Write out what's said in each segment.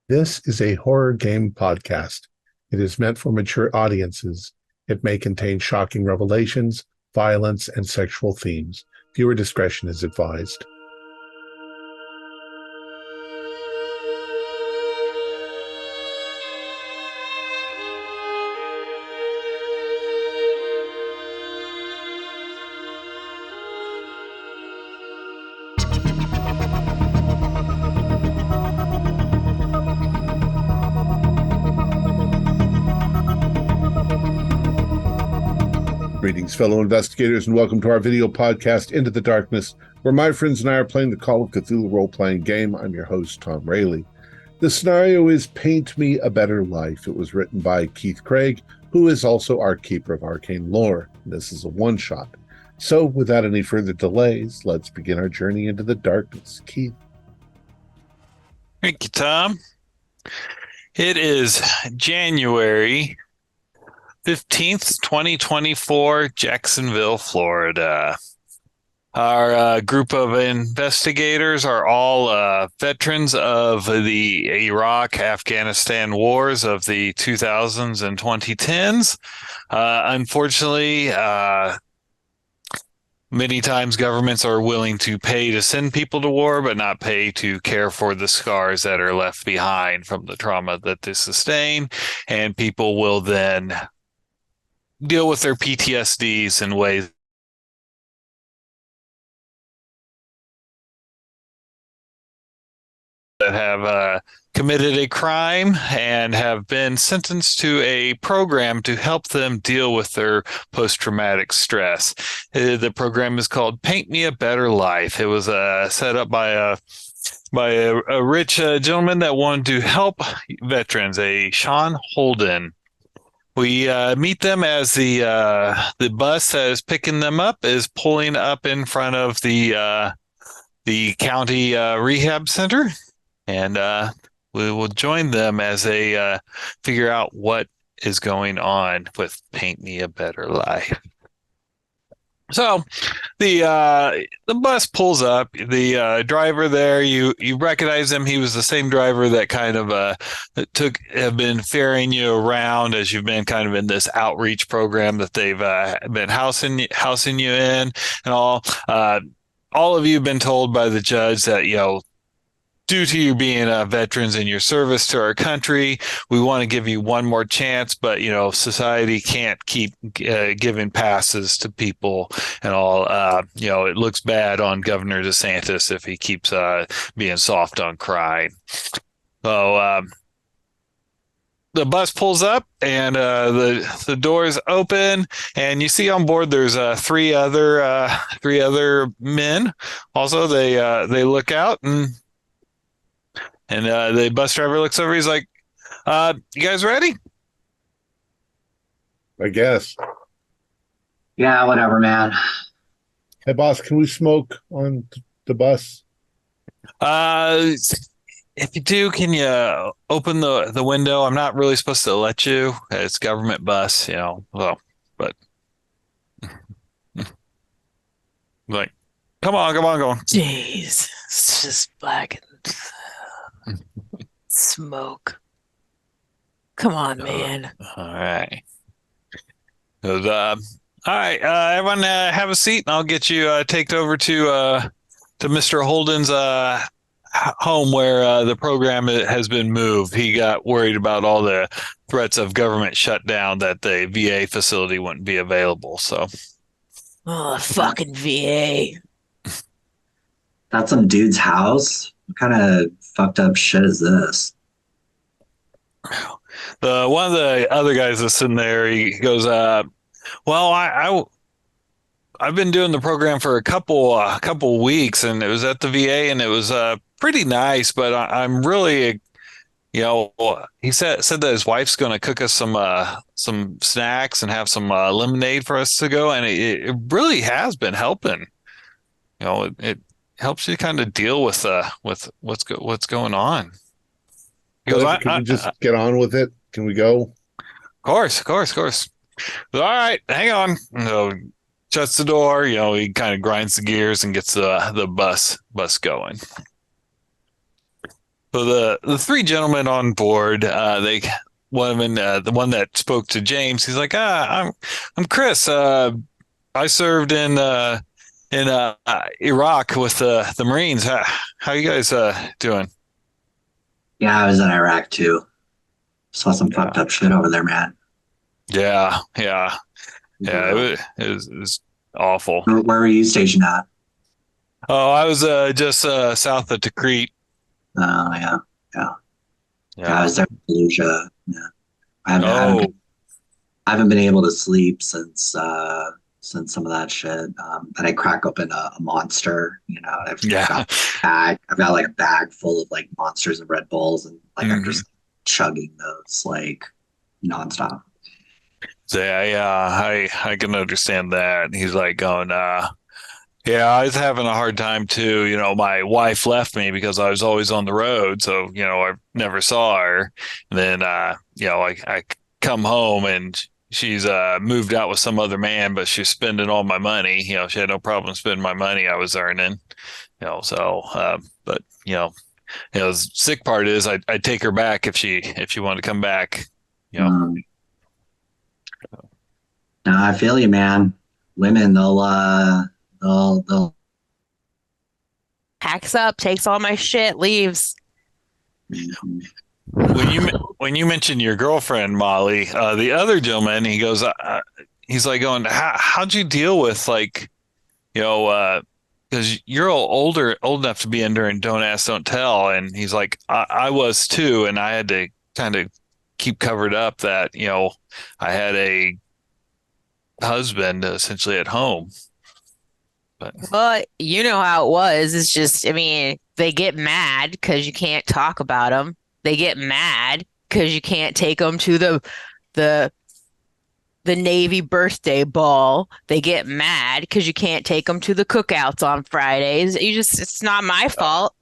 This is a horror game podcast. It is meant for mature audiences. It may contain shocking revelations, violence, and sexual themes. Viewer discretion is advised. Greetings, fellow investigators, and welcome to our video podcast, Into the Darkness, where my friends and I are playing the Call of Cthulhu role-playing game. I'm your host, Thom Raley. The scenario is Paint Me a Better Life. It was written by Keith Craig, who is also our keeper of arcane lore. This is a one-shot. So, without any further delays, let's begin our journey into the darkness. Keith. Thank you, Thom. It is January 15th, 2024, Jacksonville, Florida. Our group of investigators are all veterans of the Iraq, Afghanistan wars of the 2000s and 2010s. Unfortunately, many times governments are willing to pay to send people to war, but not pay to care for the scars that are left behind from the trauma that they sustain. And people will then deal with their PTSDs in ways that have committed a crime and have been sentenced to a program to help them deal with their post-traumatic stress. The program is called Paint Me a Better Life. It was set up by a rich gentleman that wanted to help veterans, a Sean Holden. We meet them as the bus that is picking them up is pulling up in front of the county rehab center, and we will join them as they figure out what is going on with Paint Me a Better Life. So the bus pulls up. The driver there, you recognize him. He was the same driver that kind of have been ferrying you around as you've been kind of in this outreach program that they've been housing you in, and all. All of you have been told by the judge that, due to you being veterans in your service to our country, we want to give you one more chance, but, society can't keep giving passes to people and all. It looks bad on Governor DeSantis if he keeps being soft on crime. So the bus pulls up and the doors open, and you see on board there's three other men. Also, they look out and the bus driver looks over. He's like, you guys ready? I guess. Yeah, whatever, man. Hey, boss, can we smoke on the bus? If you do, can you open the window? I'm not really supposed to let you. It's government bus, but like, come on. Jeez, it's just black and smoke. Come on, man. All right. All right, everyone, have a seat, and I'll get you taken over to Mr. Holden's home where the program has been moved. He got worried about all the threats of government shutdown that the VA facility wouldn't be available. So, Oh, fucking VA. That's some dude's house. What kind of fucked up shit is this? one of the other guys that's sitting there, he goes, "Well, I've been doing the program for a couple weeks, and it was at the VA, and it was pretty nice. But I'm really, he said that his wife's going to cook us some snacks and have some lemonade for us to go, and it really has been helping. It helps you kind of deal with what's going on." He goes, Can we just get on with it? Can we go? Of course. All right, hang on. Shuts the door. He kind of grinds the gears and gets the bus going. So the three gentlemen on board, the one that spoke to James, he's like, I'm Chris. I served in Iraq with the Marines. How you guys doing? Yeah, I was in Iraq too. Saw some fucked up shit over there, man. Yeah, yeah, yeah. It was awful. Where were you stationed at? Oh, I was just south of Tikrit. Oh, yeah. Yeah. Yeah, I Yeah. was there in Fallujah. Yeah. Oh, I haven't been able to sleep since some of that shit. And I crack open a monster, and yeah. I've got like a bag full of like monsters and Red Bulls, and like I'm Mhm. just chugging those like nonstop. So I can understand that. He's like going, yeah, I was having a hard time too. My wife left me because I was always on the road, so I never saw her. And then I come home and she's moved out with some other man, but she's spending all my money. She had no problem spending my money I was earning. So but the sick part is I'd take her back if she wanted to come back. Um, no, I feel you, man. Women, they'll Packs up, takes all my shit, leaves. When you mentioned your girlfriend Molly, the other gentleman, he goes, he's like going, how'd you deal with like, because you're old enough to be in during Don't Ask, Don't Tell, and he's like, I was too, and I had to kind of keep covered up that I had a husband essentially at home, but Well, you know how it was. It's just, I mean, they get mad because you can't talk about them. They get mad because you can't take them to the the Navy birthday ball. They get mad because you can't take them to the cookouts on Fridays. It's not my fault.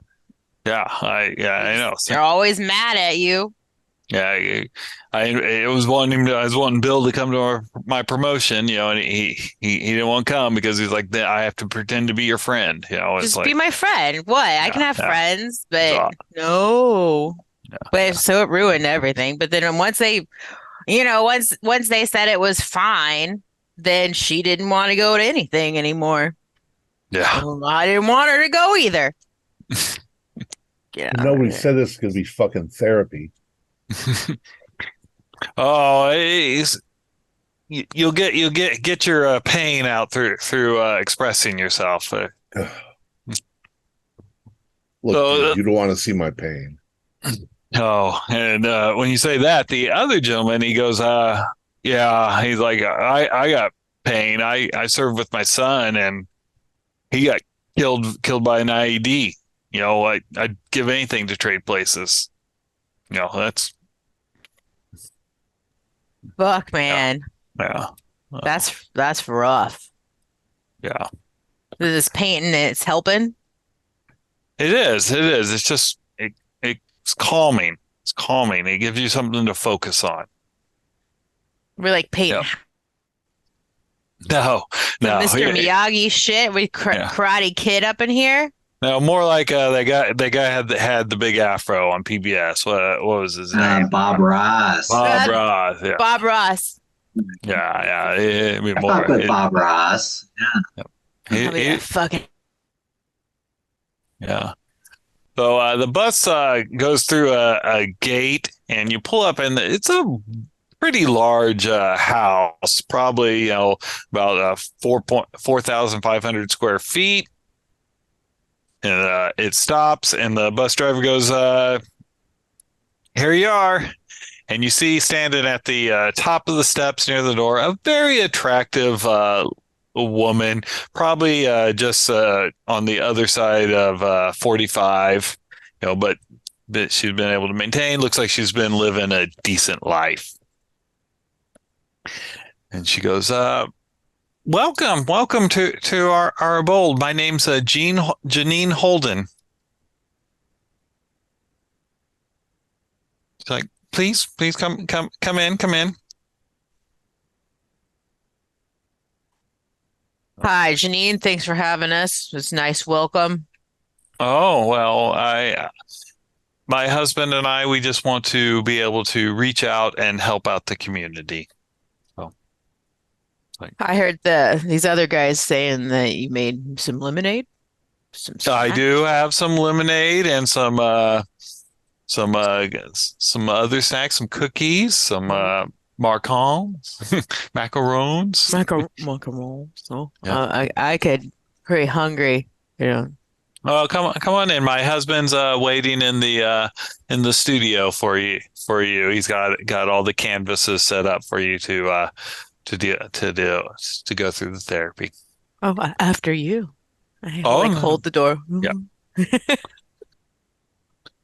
I know. They're always mad at you. Yeah, I was wanting Bill to come to my promotion, and he didn't want to come because he's like, I have to pretend to be your friend, it's Just be like, my friend. What? I can have yeah. friends, but So, no. yeah, But so it ruined everything. But then once once they said it was fine, then she didn't want to go to anything anymore. yeah. Well, I didn't want her to go either. Nobody said this is going to be fucking therapy. Oh, you'll get your pain out through expressing yourself. Look, So, dude, you don't want to see my pain. oh, and when you say that, the other gentleman, he goes, yeah, he's like, I got pain. I served with my son, and he got killed by an IED. I'd give anything to trade places. That's Fuck, man. yeah, That's rough. yeah. This painting, it's helping. It is. It is. It's just it's calming. It's calming. It gives you something to focus on. We're like painting Yeah. No, some no, Mr. Miyagi shit with yeah. Karate Kid up in here. No, more like that guy had the big afro on PBS. What was his name? Bob Ross. Bob Ross. Yeah, Bob Ross. yeah. It'd be I more. fuck with Bob Ross. Yeah. He- I'll be he- that fucking. yeah. So the bus goes through a gate, and you pull up, and it's a pretty large house, probably about 4,500 square feet. And it stops, and the bus driver goes, "Here you are." And you see standing at the top of the steps near the door a very attractive woman, probably just on the other side of 45, but she's been able to maintain. Looks like she's been living a decent life. And she goes, welcome to our abode. My name's Janine Holden. She's like, please come in. Hi, Janine. Thanks for having us. It's nice welcome. Oh, well, my husband and I, we just want to be able to reach out and help out the community. So, I heard these other guys saying that you made some lemonade, some I snacks. do have some lemonade and some some other snacks, some cookies, some marcons, macarons. Macarons. So Yeah. I could pretty hungry, you know. Oh, come on in. My husband's waiting in the studio for you. For you, he's got all the canvases set up for you to go through the therapy. Oh, after you. I Oh, like no. hold the door. Yeah.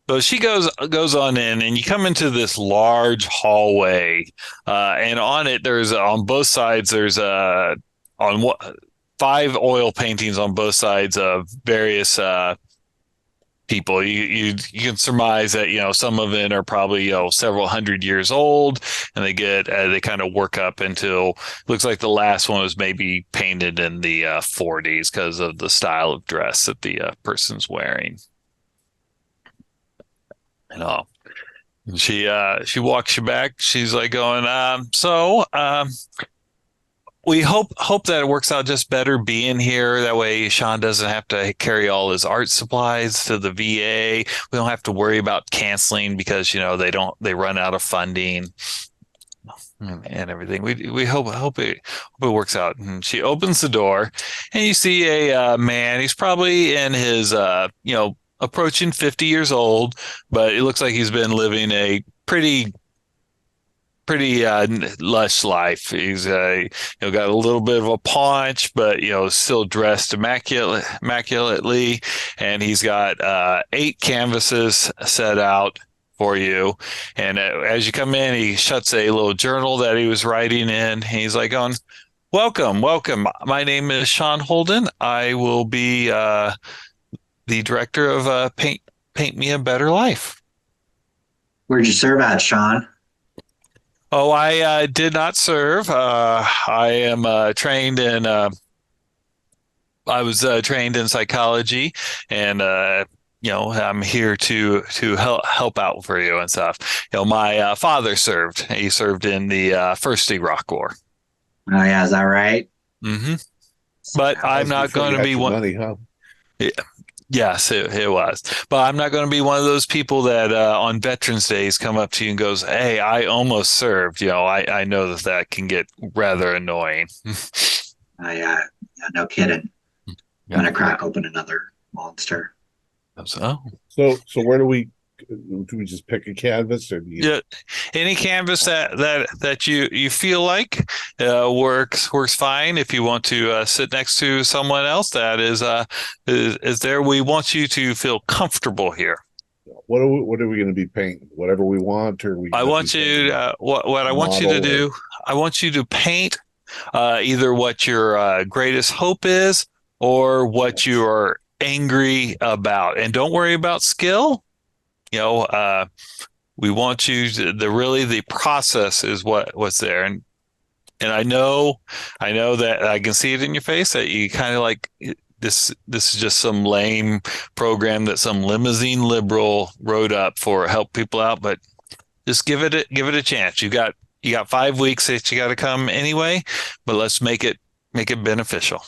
So she goes on in, and you come into this large hallway, and on it on both sides there's on what 5 oil paintings on both sides of various people. You can surmise that some of them are probably several hundred years old, and they kind of work up until looks like the last one was maybe painted in the 40s because of the style of dress that the person's wearing. And all. And she walks you back. She's like going, we hope that it works out just better being here. That way Sean doesn't have to carry all his art supplies to the VA. We don't have to worry about canceling because they run out of funding and everything. We hope it works out. And she opens the door, and you see a man. He's probably in his approaching 50 years old, but it looks like he's been living a pretty lush life. He's got a little bit of a paunch, but still dressed immaculately, and he's got 8 canvases set out for you. And as you come in, he shuts a little journal that he was writing in. He's like, "On, welcome. My name is Sean Holden. I will be the director of Paint Me a Better Life." Where'd you serve at, Sean? Oh, I did not serve. I am trained in. I was trained in psychology, and I'm here to help out for you and stuff. My father served. He served in the First Iraq War. Oh yeah, is that right? Mm-hmm. But I'm not going to be one. Money, huh? Yeah. Yes, it was. But I'm not going to be one of those people that on Veterans Days come up to you and goes, "Hey, I almost served." I know that can get rather annoying. Yeah, no kidding. I'm gonna crack open another monster. So where do we just pick a canvas, or any canvas that you feel like works fine. If you want to sit next to someone else that is there, we want you to feel comfortable here. What are we going to be painting? Whatever we want, or I want you what I want you to do. I want you to paint either what your greatest hope is or what you are angry about, and don't worry about skill. We want you to the process is what's there. And I know that I can see it in your face that you kind of like this is just some lame program that some limousine liberal wrote up for help people out, but just give it a chance. You got 5 weeks that you got to come anyway, but let's make it beneficial.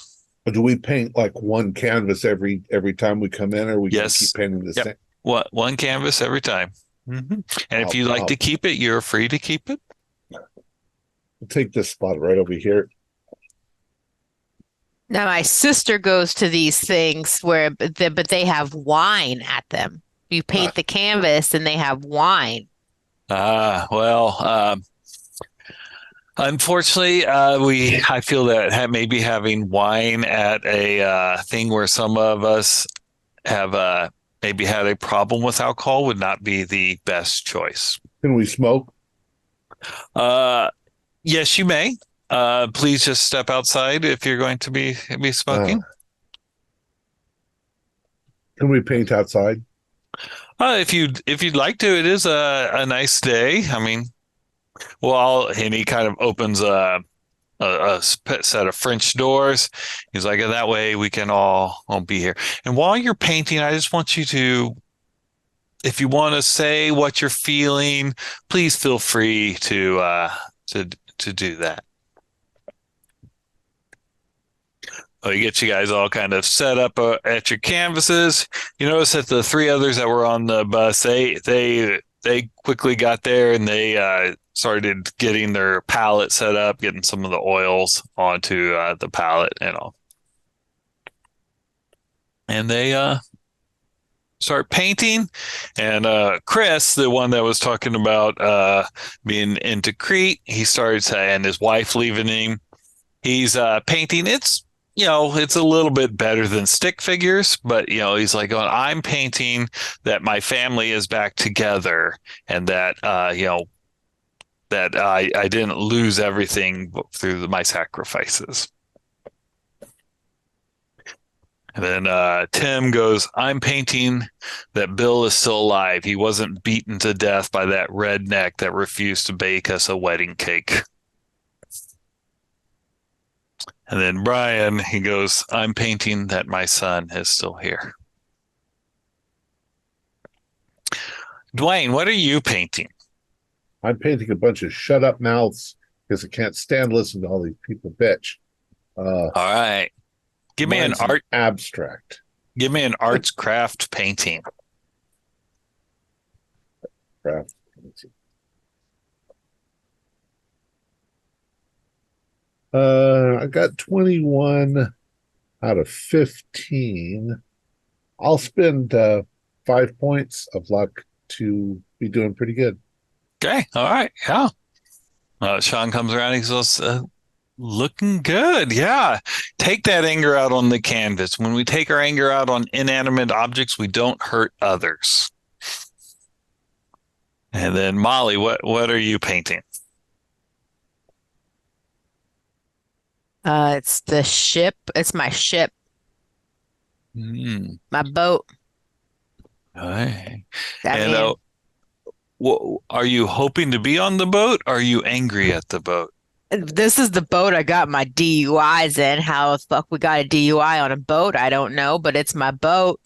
Do we paint like one canvas every time we come in, or we keep painting the same? One canvas every time. Mm-hmm. And if you'd like to keep it, you're free to keep it. We'll take this spot right over here. Now my sister goes to these things but they have wine at them. You paint the canvas and they have wine. Unfortunately, I feel that maybe having wine at a thing where some of us have maybe had a problem with alcohol would not be the best choice. Can we smoke? Yes, you may. Please just step outside if you're going to be smoking. Can we paint outside? If you'd like to, it is a nice day. I mean, and he kind of opens a set of French doors. He's like, that way we can all be here. And while you're painting, I just want you to if you want to say what you're feeling, please feel free to do that. We get you guys all kind of set up at your canvases. You notice that the three others that were on the bus, they quickly got there and they started getting their pallet set up, getting some of the oils onto the pallet and all. And they start painting. And Chris, the one that was talking about being into Crete, he starts, and his wife leaving him. He's painting. It's a little bit better than stick figures, but he's like going, I'm painting that my family is back together, and that that I didn't lose everything through my sacrifices. And then Tim goes, I'm painting that Bill is still alive. He wasn't beaten to death by that redneck that refused to bake us a wedding cake. And then Brian, he goes, I'm painting that my son is still here. Dwayne, what are you painting? I'm painting a bunch of shut up mouths because I can't stand listening to all these people bitch. All right. Give me an abstract. Give me an arts craft painting. Craft. I got 21 out of 15. I'll spend 5 points of luck to be doing pretty good. Okay. All right. Yeah. Sean comes around. He goes, looking good. Yeah. Take that anger out on the canvas. When we take our anger out on inanimate objects, we don't hurt others. And then Molly, what are you painting? It's the ship. It's my ship. My boat. All right. And are you hoping to be on the boat? Or are you angry at the boat? this is the boat I got my DUIs in. How the fuck we got a DUI on a boat? I don't know, but it's my boat.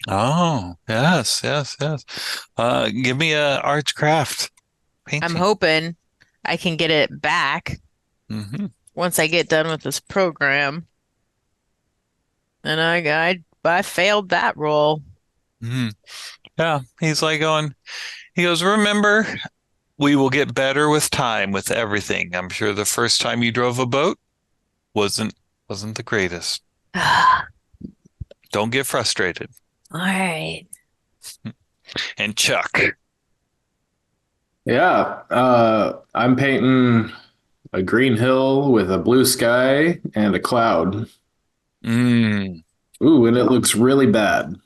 Oh, yes. Give me a arts craft painting. I'm hoping I can get it back once I get done with this program. And I failed that roll. Yeah, he's like going. He goes, remember, we will get better with time with everything. I'm sure the first time you drove a boat wasn't the greatest. Don't get frustrated. All right. And Chuck. Yeah, I'm painting a green hill with a blue sky and a cloud. Ooh, and it looks really bad.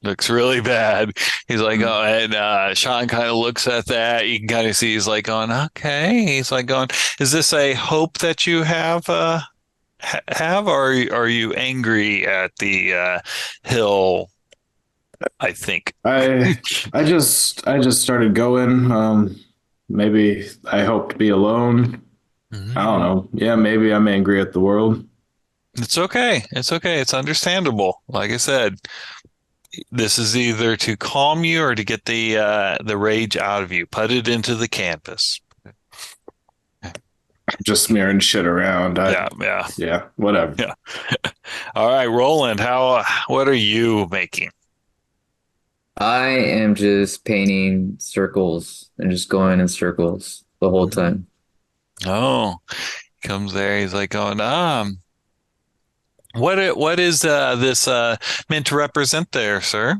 Looks really bad. He's like, oh, and Sean kind of looks at that. You can kind of see he's like going, okay. He's like going, is this a hope that you have, or are you angry at the hill? I think I just started going. Maybe I hope to be alone. I don't know. Yeah, maybe I'm angry at the world. It's okay. It's understandable. Like I said, this is either to calm you or to get the rage out of you. Put it into the canvas. Just smearing shit around. Yeah, whatever. Yeah. All right, Roland, what are you making? I am just painting circles and just going in circles the whole time. Oh, he comes there. He's like going, what is this meant to represent there, sir?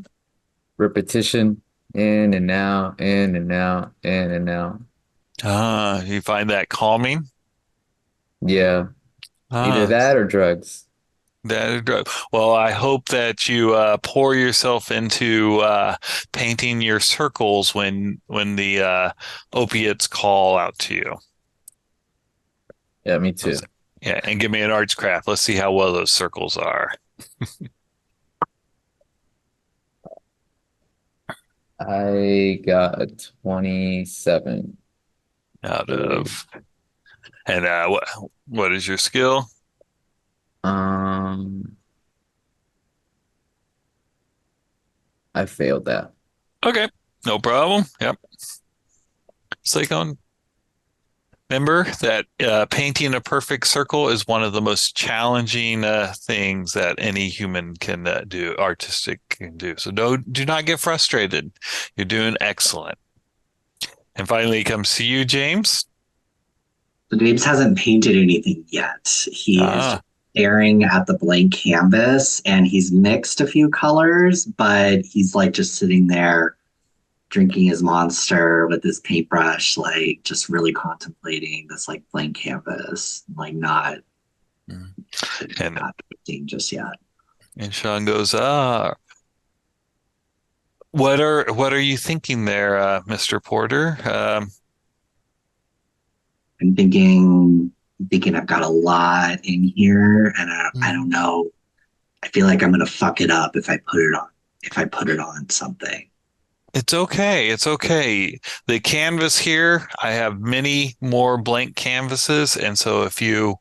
Repetition, in and out, in and out, in and out. You find that calming? Yeah. Either that or drugs. Well, I hope that you pour yourself into painting your circles when the opiates call out to you. Yeah, me too. Yeah, and give me an arts craft. Let's see how well those circles are. I got 27 out of. And what is your skill? I failed that. Okay. No problem. Yep. It's like on. Remember that painting a perfect circle is one of the most challenging things that any human can do, artistic can do. So do not get frustrated. You're doing excellent. And finally, it comes to you, James. So James hasn't painted anything yet. He is just Ah, staring at the blank canvas, and he's mixed a few colors, but he's like just sitting there drinking his monster with his paintbrush, like just really contemplating this like blank canvas, like not and not painting just yet. and Sean goes, what are you thinking there, Mr. Porter? I'm thinking I've got a lot in here, and I don't know. I feel like I'm gonna fuck it up if I put it on something. It's okay. It's okay. The canvas here, I have many more blank canvases, and so if you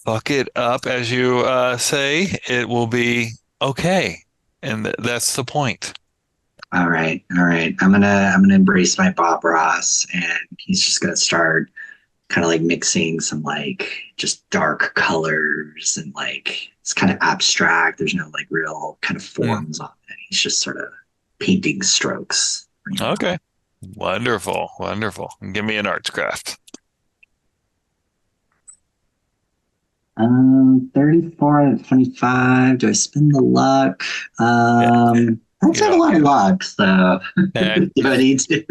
fuck it up, as you say, it will be okay. And that's the point. All right, all right. I'm gonna embrace my Bob Ross, and he's just gonna start kind of like mixing some like just dark colors, and like it's kind of abstract. There's no like real kind of forms on it. He's just sort of painting strokes. Okay. Wonderful. Wonderful. Give me an artscraft. 34 out of 25. Do I spend the luck? I actually have a lot of luck, so And do I need to?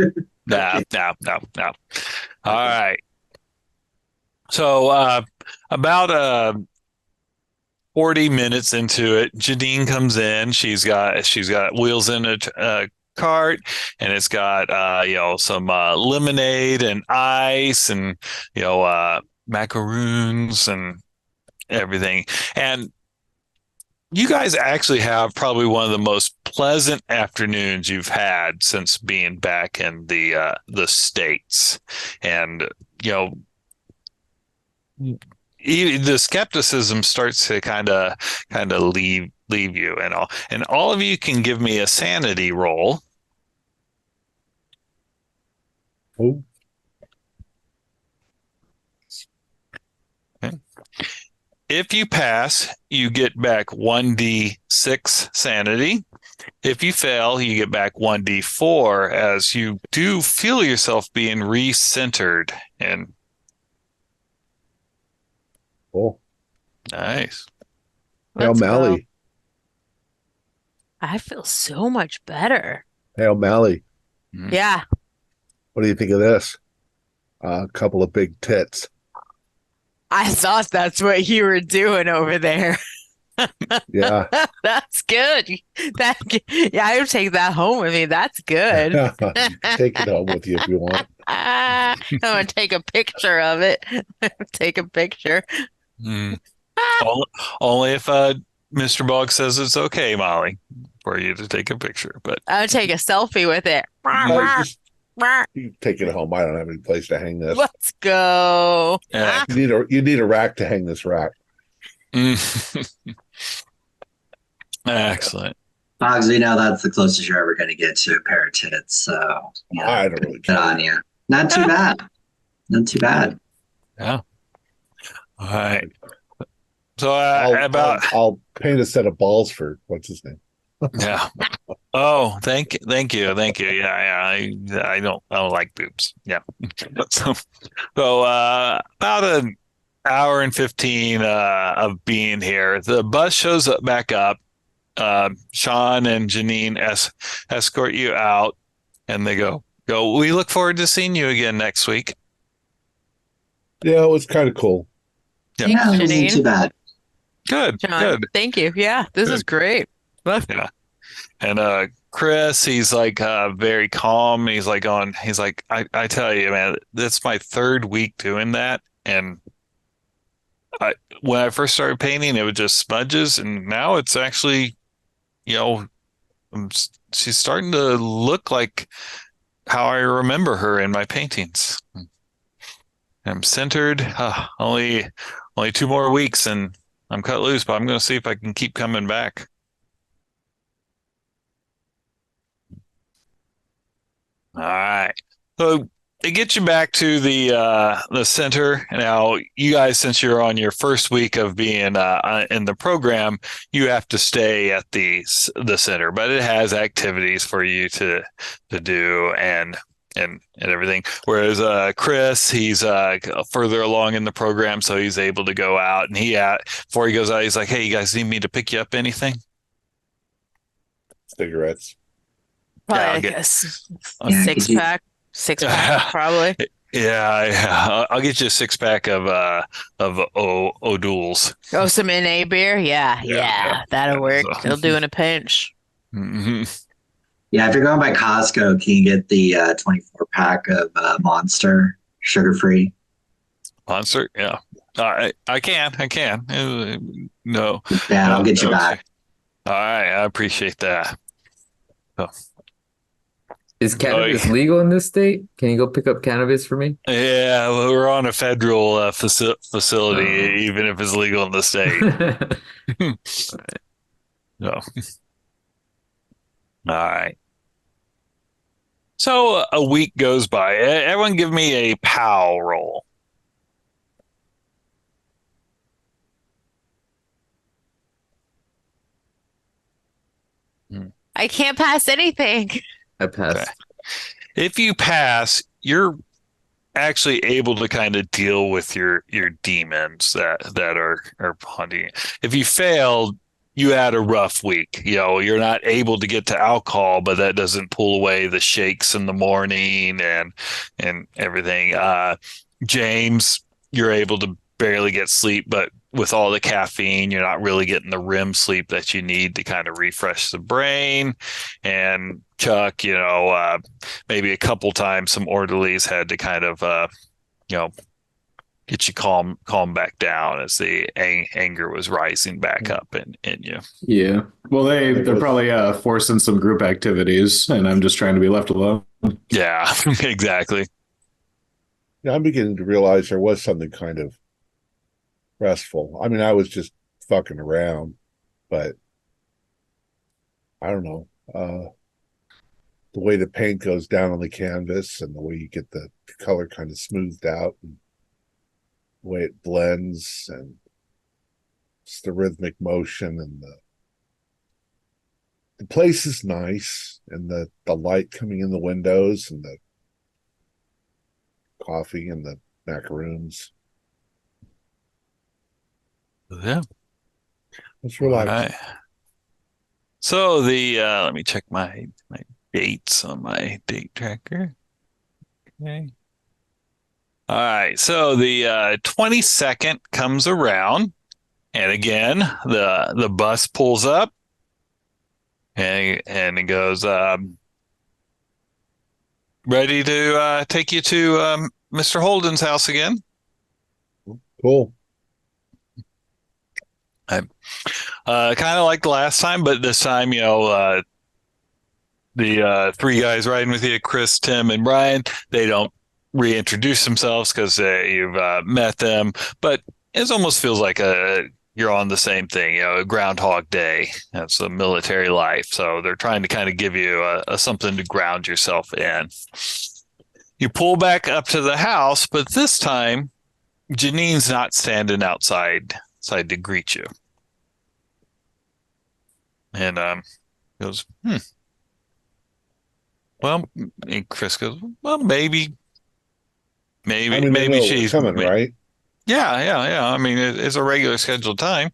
no, no, no, no. All right. So about 40 minutes into it, Janine comes in. She's got wheels in a cart, and it's got some lemonade and ice, and macaroons and everything. And you guys actually have probably one of the most pleasant afternoons you've had since being back in the States. And the skepticism starts to kind of leave you, and all of you can give me a sanity roll. Oh, Okay. If you pass, you get back 1d6 sanity. If you fail, you get back 1d4, as you do feel yourself being recentered. And cool. nice. Hey, Let's go. O'Malley. I feel so much better. Hey, O'Malley. Yeah. What do you think of this? A couple of big tits. I thought that's what you were doing over there. Yeah. That's good. Yeah, I would take that home with me. That's good. Take it home with you if you want. I'm gonna take a picture of it. Take a picture. Mm. Only if Mr. Bogg says it's okay, Molly, for you to take a picture. But I'll take a selfie with it. Just you take it home. I don't have any place to hang this. Let's go. yeah. You need a rack to hang this rack. Excellent. Boggs, we know that's the closest you're ever going to get to a pair of tits. So yeah, I don't really good care. on you. Not too bad. Not too bad. Yeah. All right. So I'll paint a set of balls for what's his name. yeah. Oh, thank you. Yeah. I don't like boobs. Yeah. So about an hour and 15 of being here, the bus shows up back up. Sean and Janine escort you out, and they go, we look forward to seeing you again next week. Yeah, it was kind of cool. Yeah. Yeah, it wasn't Janine. too bad. Good. John, Good. thank you. Yeah, this is great. Look, Yeah. And Chris, he's like very calm. He's like, I tell you, man, that's my third week doing that. And when I first started painting, it was just smudges, and now it's actually, she's starting to look like how I remember her in my paintings. I'm centered. Only 2 more weeks, and I'm cut loose. But I'm going to see if I can keep coming back. All right. So to get you back to the center now, you guys, since you're on your first week of being in the program, you have to stay at the center, but it has activities for you to do and everything. Whereas Chris, he's further along in the program, so he's able to go out. And before he goes out, he's like, "Hey, you guys need me to pick you up anything?" Cigarettes. Probably Yeah, I'll like get- a s- Yeah, six could you- pack. Six pack, probably. Yeah. I'll get you a 6-pack of O'Doul's. Oh, some NA beer? Yeah, Yeah. that'll work. So- They'll do in a pinch. Mhm. Yeah, if you're going by Costco, can you get the 24 pack of Monster sugar free? Monster, yeah. I can. No. Yeah, no, I'll get you no. back. All right, I appreciate that. Oh, Is cannabis legal in this state? Can you go pick up cannabis for me? yeah, well, we're on a federal facility, Oh. even if it's legal in the state. No. All right. So a week goes by. Everyone give me a POW roll. I can't pass anything. I passed. If you pass, you're actually able to kind of deal with your demons that are haunting you. If you failed, you had a rough week. You're not able to get to alcohol, but that doesn't pull away the shakes in the morning and everything. James, you're able to barely get sleep, but with all the caffeine, you're not really getting the REM sleep that you need to kind of refresh the brain. And Chuck, maybe a couple times some orderlies had to kind of, get you calm back down as the anger was rising back up in you. Yeah. Well, they're probably forcing some group activities, and I'm just trying to be left alone. Yeah, exactly. Yeah, I'm beginning to realize there was something kind of restful. I mean, I was just fucking around, but I don't know. The way the paint goes down on the canvas and the way you get the color kind of smoothed out and the way it blends and just the rhythmic motion and the place is nice and the light coming in the windows and the coffee and the macaroons. Yeah. It's relaxing. All right. So let me check my dates on my date tracker. Okay. All right. So the 22nd comes around, and again the bus pulls up, and it goes ready to take you to Mr. Holden's house again. Cool. Kind of like the last time, but this time, the three guys riding with you, Chris, Tim, and Brian, they don't reintroduce themselves because you've met them, but it almost feels like you're on the same thing, Groundhog Day. That's a military life. So they're trying to kind of give you a something to ground yourself in. You pull back up to the house, but this time, Janine's not standing outside to greet you. And goes, well, and Chris goes, well, maybe I mean, they know she's coming, right? Yeah. I mean, it's a regular scheduled time.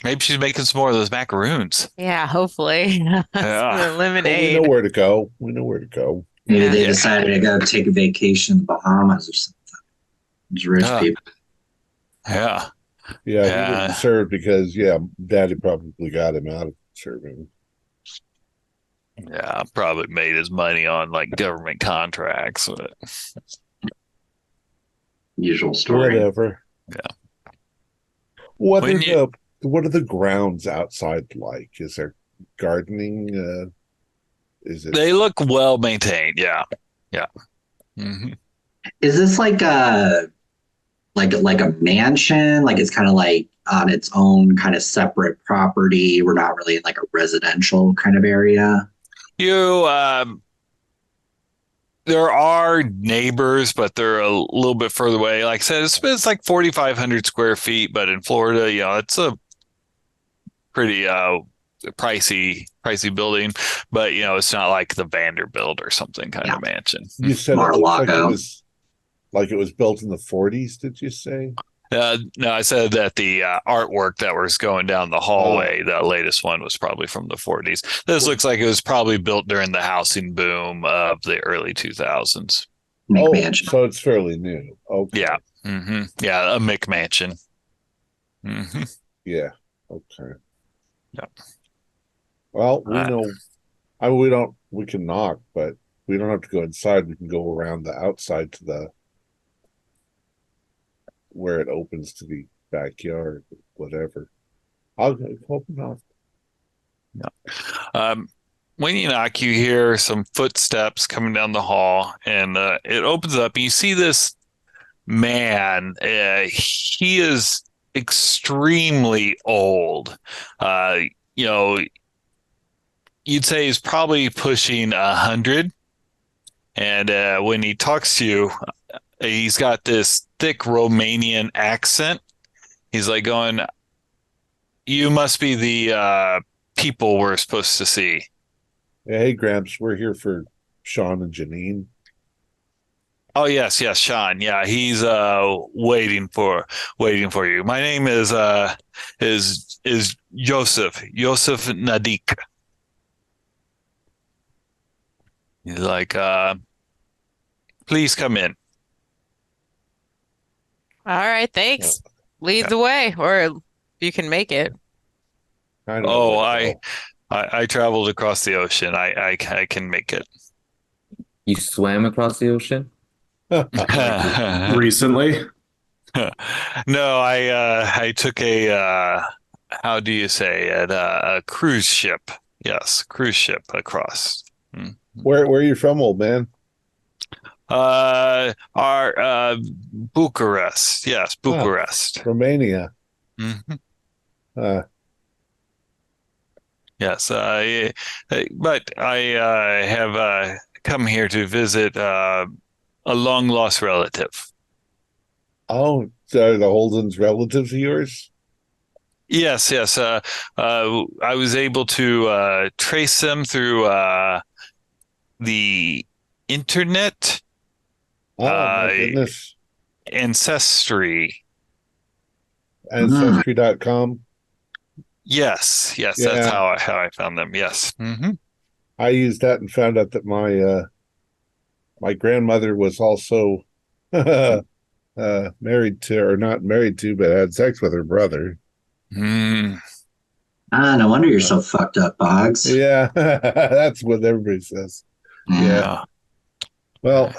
Maybe she's making some more of those macaroons. Yeah, hopefully. Yeah. Some Well, we lemonade. know where to go. We know where to go. Maybe they Yeah. decided to go take a vacation in the Bahamas or something. Those rich Yeah. people. Yeah. Yeah, Yeah. he didn't serve because, Daddy probably got him out of serving. Yeah. Probably made his money on like government contracts. But Usual story. Whatever. Yeah. What When are the grounds outside like? Is there gardening? Is it? they look well maintained. Yeah. Mm-hmm. Is this like a mansion? Like it's kind of like on its own kind of separate property. We're not really in like a residential kind of area. There are neighbors, but they're a little bit further away. Like I said, it's like 4,500 square feet, but in Florida, it's a pretty pricey building. But it's not like the Vanderbilt or something kind of mansion. You said it looks like it was built in the 40s. Did you say? No, I said that the artwork that was going down the hallway, the latest one, was probably from the 40s. This looks like it was probably built during the housing boom of the early 2000s. McMansion. So it's fairly new. Okay. Yeah. Yeah, a McMansion. Yeah. Okay. Yep. Well, we know. We can knock, but we don't have to go inside. We can go around the outside to where it opens to the backyard, whatever. I'll open up. Yeah. When you knock, you hear some footsteps coming down the hall, and it opens up. And you see this man. He is extremely old. You'd say he's probably pushing 100. And when he talks to you, he's got this thick Romanian accent. He's like going, "You must be the people we're supposed to see." Hey, Gramps, we're here for Sean and Janine. Oh yes, Sean. Yeah, he's waiting for you. My name is Joseph Nadik. He's like, please come in. All right, thanks. Lead the way, or you can make it. I traveled across the ocean. I can make it. You swam across the ocean? Recently? No, I took a how do you say it? A cruise ship. Yes, cruise ship across. Where are you from, old man? Bucharest. Yes, Bucharest. Romania. Yes, but I have come here to visit a long lost relative. Oh, so the Holden's relatives of yours? Yes. I was able to trace them through the internet. Oh, my goodness. Ancestry. Ancestry.com. Yes, that's how I found them. Yes. I used that and found out that my grandmother was also married to, or not married to, but had sex with her brother. No wonder you're so fucked up, Boggs. Yeah, that's what everybody says. Yeah. Well,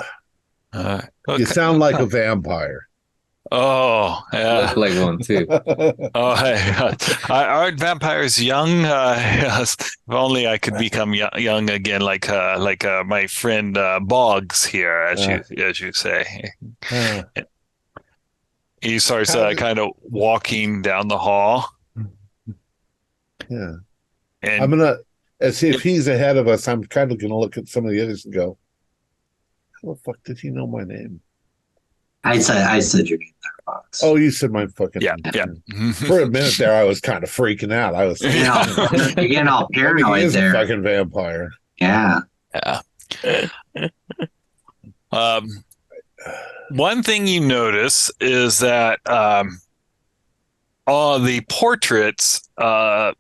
you sound like a vampire. Oh, yeah. Look like one too. Aren't vampires young? Yes. If only I could become young again, like my friend Boggs here, as you say. He starts kind of walking down the hall. Yeah. And I'm gonna see if he's ahead of us. I'm kind of gonna look at some of the others and go, "How the fuck did he know my name?" I said your name there, Boggs. Oh, you said my fucking name. Yeah. For a minute there, I was kind of freaking out. I was you're getting all paranoid. He is there. A fucking vampire. Yeah. One thing you notice is that all the portraits,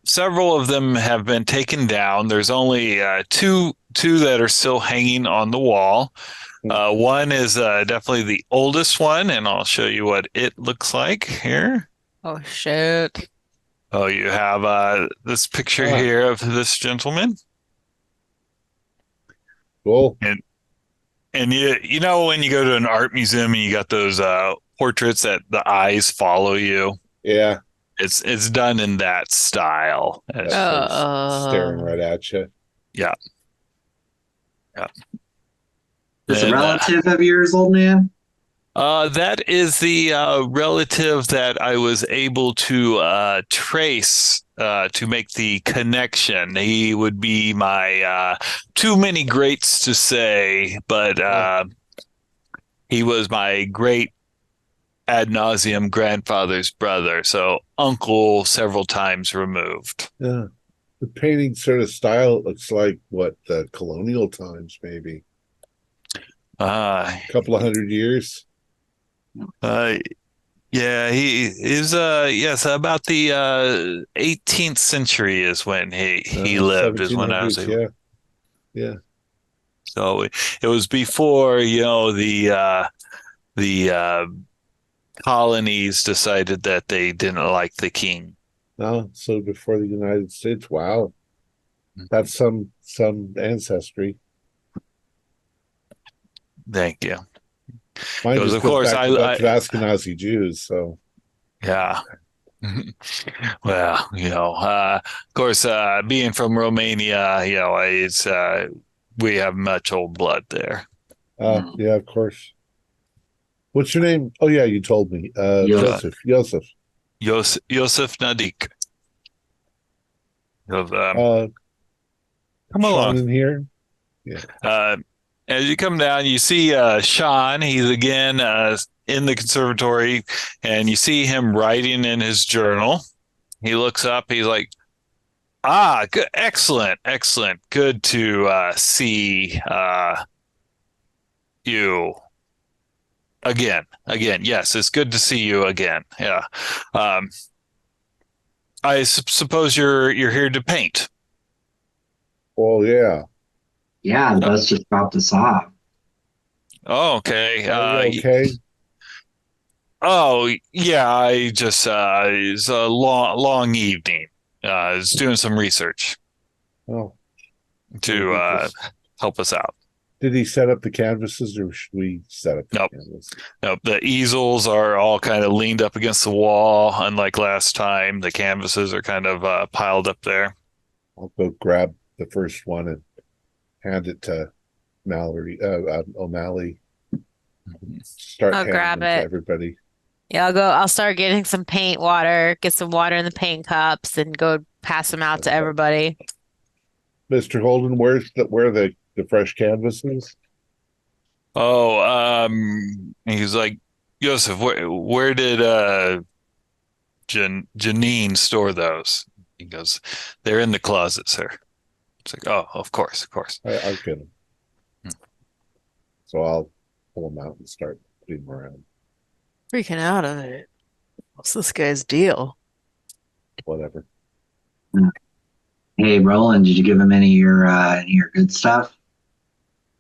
several of them have been taken down. There's only two that are still hanging on the wall. One is definitely the oldest one, and I'll show you what it looks like here. Oh, shit. Oh, you have this picture here of this gentleman. Cool. And you know when you go to an art museum and you got those portraits that the eyes follow you? Yeah. It's done in that style. Staring right at you. Yeah. Is a relative of yours, old man? That is the relative that I was able to trace to make the connection. He would be my too many greats to say, but he was my great ad nauseum grandfather's brother, so uncle several times removed. Yeah. The painting sort of style looks like what the colonial times, maybe Uh, a couple of 100 years. uh, yeah, he is. Yes, about the 18th century is when he lived. Is when I was 1700s. able. Yeah. So it was before the colonies decided that they didn't like the king. Oh, so before the United States. Wow. That's some ancestry. Thank you. Mine It was, just of goes course, back to a bunch of Ashkenazi Jews. So yeah. Well, of course, being from Romania, it's we have much old blood there. yeah, of course. What's your name? Oh yeah, you told me. Yo- Joseph. Yosef Nadik. Of, come Sean along. in here. Yeah. As you come down, you see Sean. He's again in the conservatory, and you see him writing in his journal. He looks up. He's like, good, excellent. Good to see you again. Yes, it's good to see you again. Yeah. I suppose you're here to paint. Oh yeah. Yeah, the bus just dropped us off. Oh, okay. Are you okay? Oh, yeah. I just it's a long evening. I was doing some research Oh. to help us out. Did he set up the canvases, or should we set up the Nope. canvases? Nope. The easels are all kind of leaned up against the wall. Unlike last time, the canvases are kind of piled up there. I'll go grab the first one and hand it to O'Malley. Start I'll handing grab them to it. everybody. Yeah, I'll start getting some paint water, get some water in the paint cups, and go pass them out to everybody. Mr. Holden, where the fresh canvases? Oh, he's like, Joseph, where did Janine store those? He goes, they're in the closet, sir. It's like, oh, of course. I'll get them. So I'll pull them out and start putting them around. Freaking out of it. What's this guy's deal? Whatever. Hey, Roland, did you give him any of your good stuff?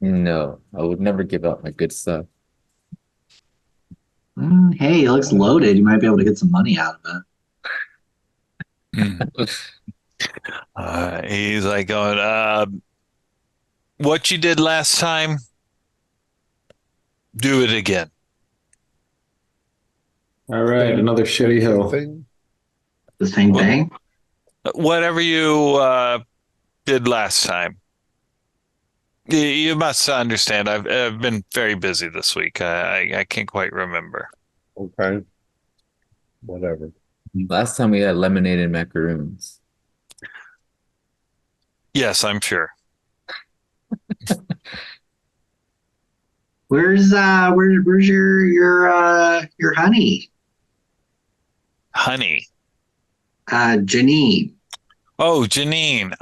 No, I would never give out my good stuff. Hey, he looks loaded. You might be able to get some money out of it. He's like going, what you did last time, do it again. All right, another shitty hill. The same thing? Whatever you did last time. You must understand, I've been very busy this week. I can't quite remember. Okay. Whatever. Last time we had lemonade and macaroons. Yes, I'm sure. Where's your honey? Honey. Janine. Oh, Janine.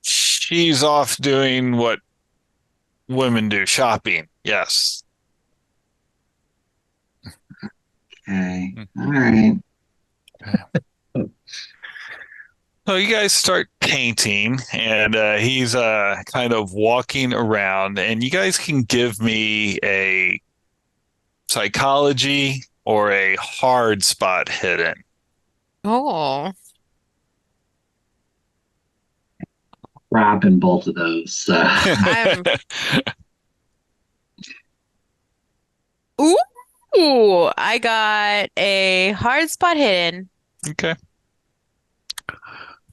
She's off doing what women do, shopping. Yes. Okay. All right. So you guys start painting, and he's kind of walking around, and you guys can give me a psychology or a hard spot hidden. Oh. Wrapping both of those. I'm... Ooh, I got a hard spot hidden. Okay.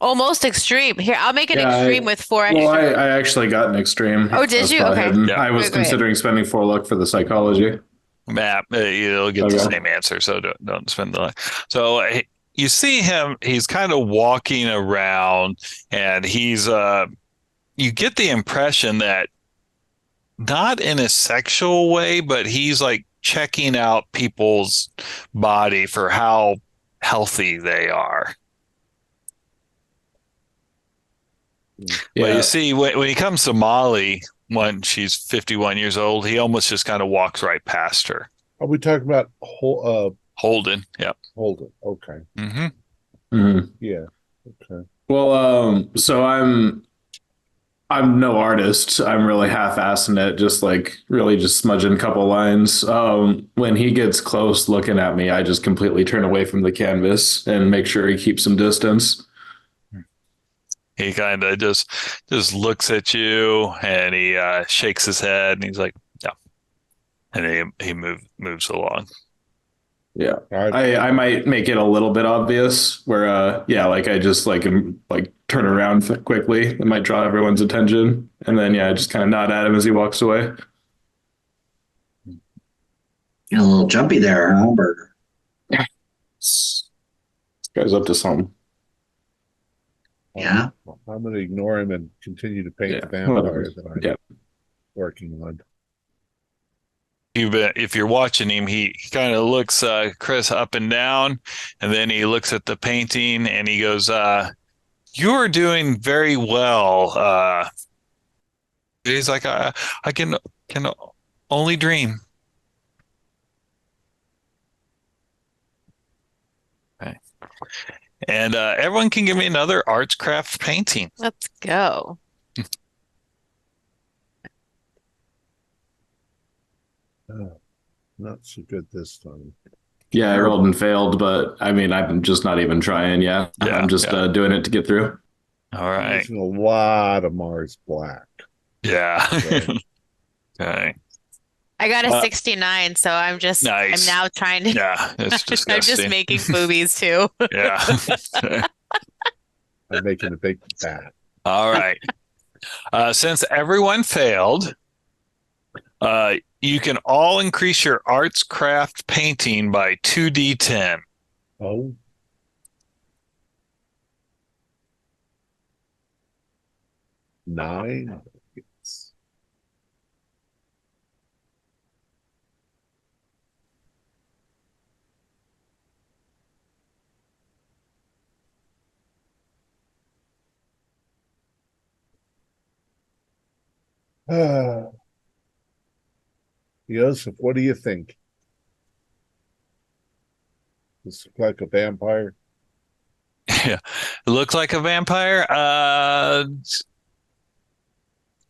Almost extreme. Here, I'll make an Yeah, extreme with 4 Well, extra. I actually got an extreme. Oh, did That's you? probably Okay. hidden. Yeah. I was Great, great. considering spending 4 luck for the psychology. Map, you'll get the Okay. same answer, so don't spend the luck. So you see him, he's kind of walking around, and he's you get the impression that not in a sexual way, but he's like checking out people's body for how healthy they are. Yeah. Well, you see, when he comes to Molly, when she's 51 years old, he almost just kind of walks right past her. Are we talking about Holden, yeah. Holden? Okay. Mm-hmm. Mhm. Yeah. Okay. Well, so I'm no artist. I'm really half-assing it, just like really just smudging a couple lines. When he gets close looking at me, I just completely turn away from the canvas and make sure he keeps some distance. He kind of just looks at you, and he shakes his head, and he's like, "Yeah," and he moves along. Yeah. All right. I might make it a little bit obvious where yeah, like I just like turn around quickly. It might draw everyone's attention, and then yeah, I just kind of nod at him as he walks away. You're a little jumpy there, huh, Burger? This guy's up to something. Yeah. I'm going to ignore him and continue to paint Yeah. the vampire that I'm Yeah. working on. If you're watching him, he kind of looks Chris up and down, and then he looks at the painting and he goes, "You're doing very well." He's like, "I can only dream." Okay. And everyone can give me another arts craft painting. Let's go. Not so good this time. Yeah, I rolled and failed, but I mean, I'm just not even trying. Yeah, Yeah, I'm just doing it to get through. All right. Using a lot of Mars Black. Yeah. Right. Okay. I got a 69, so I'm just Nice. I'm now trying to Yeah, it's I'm disgusting. just making movies too. Yeah. I'm making a big bat. All right. Since everyone failed, you can all increase your arts craft painting by 2d10. Oh. Nine. Yes. Joseph, what do you think? This look like a vampire? Yeah. It looks like a vampire.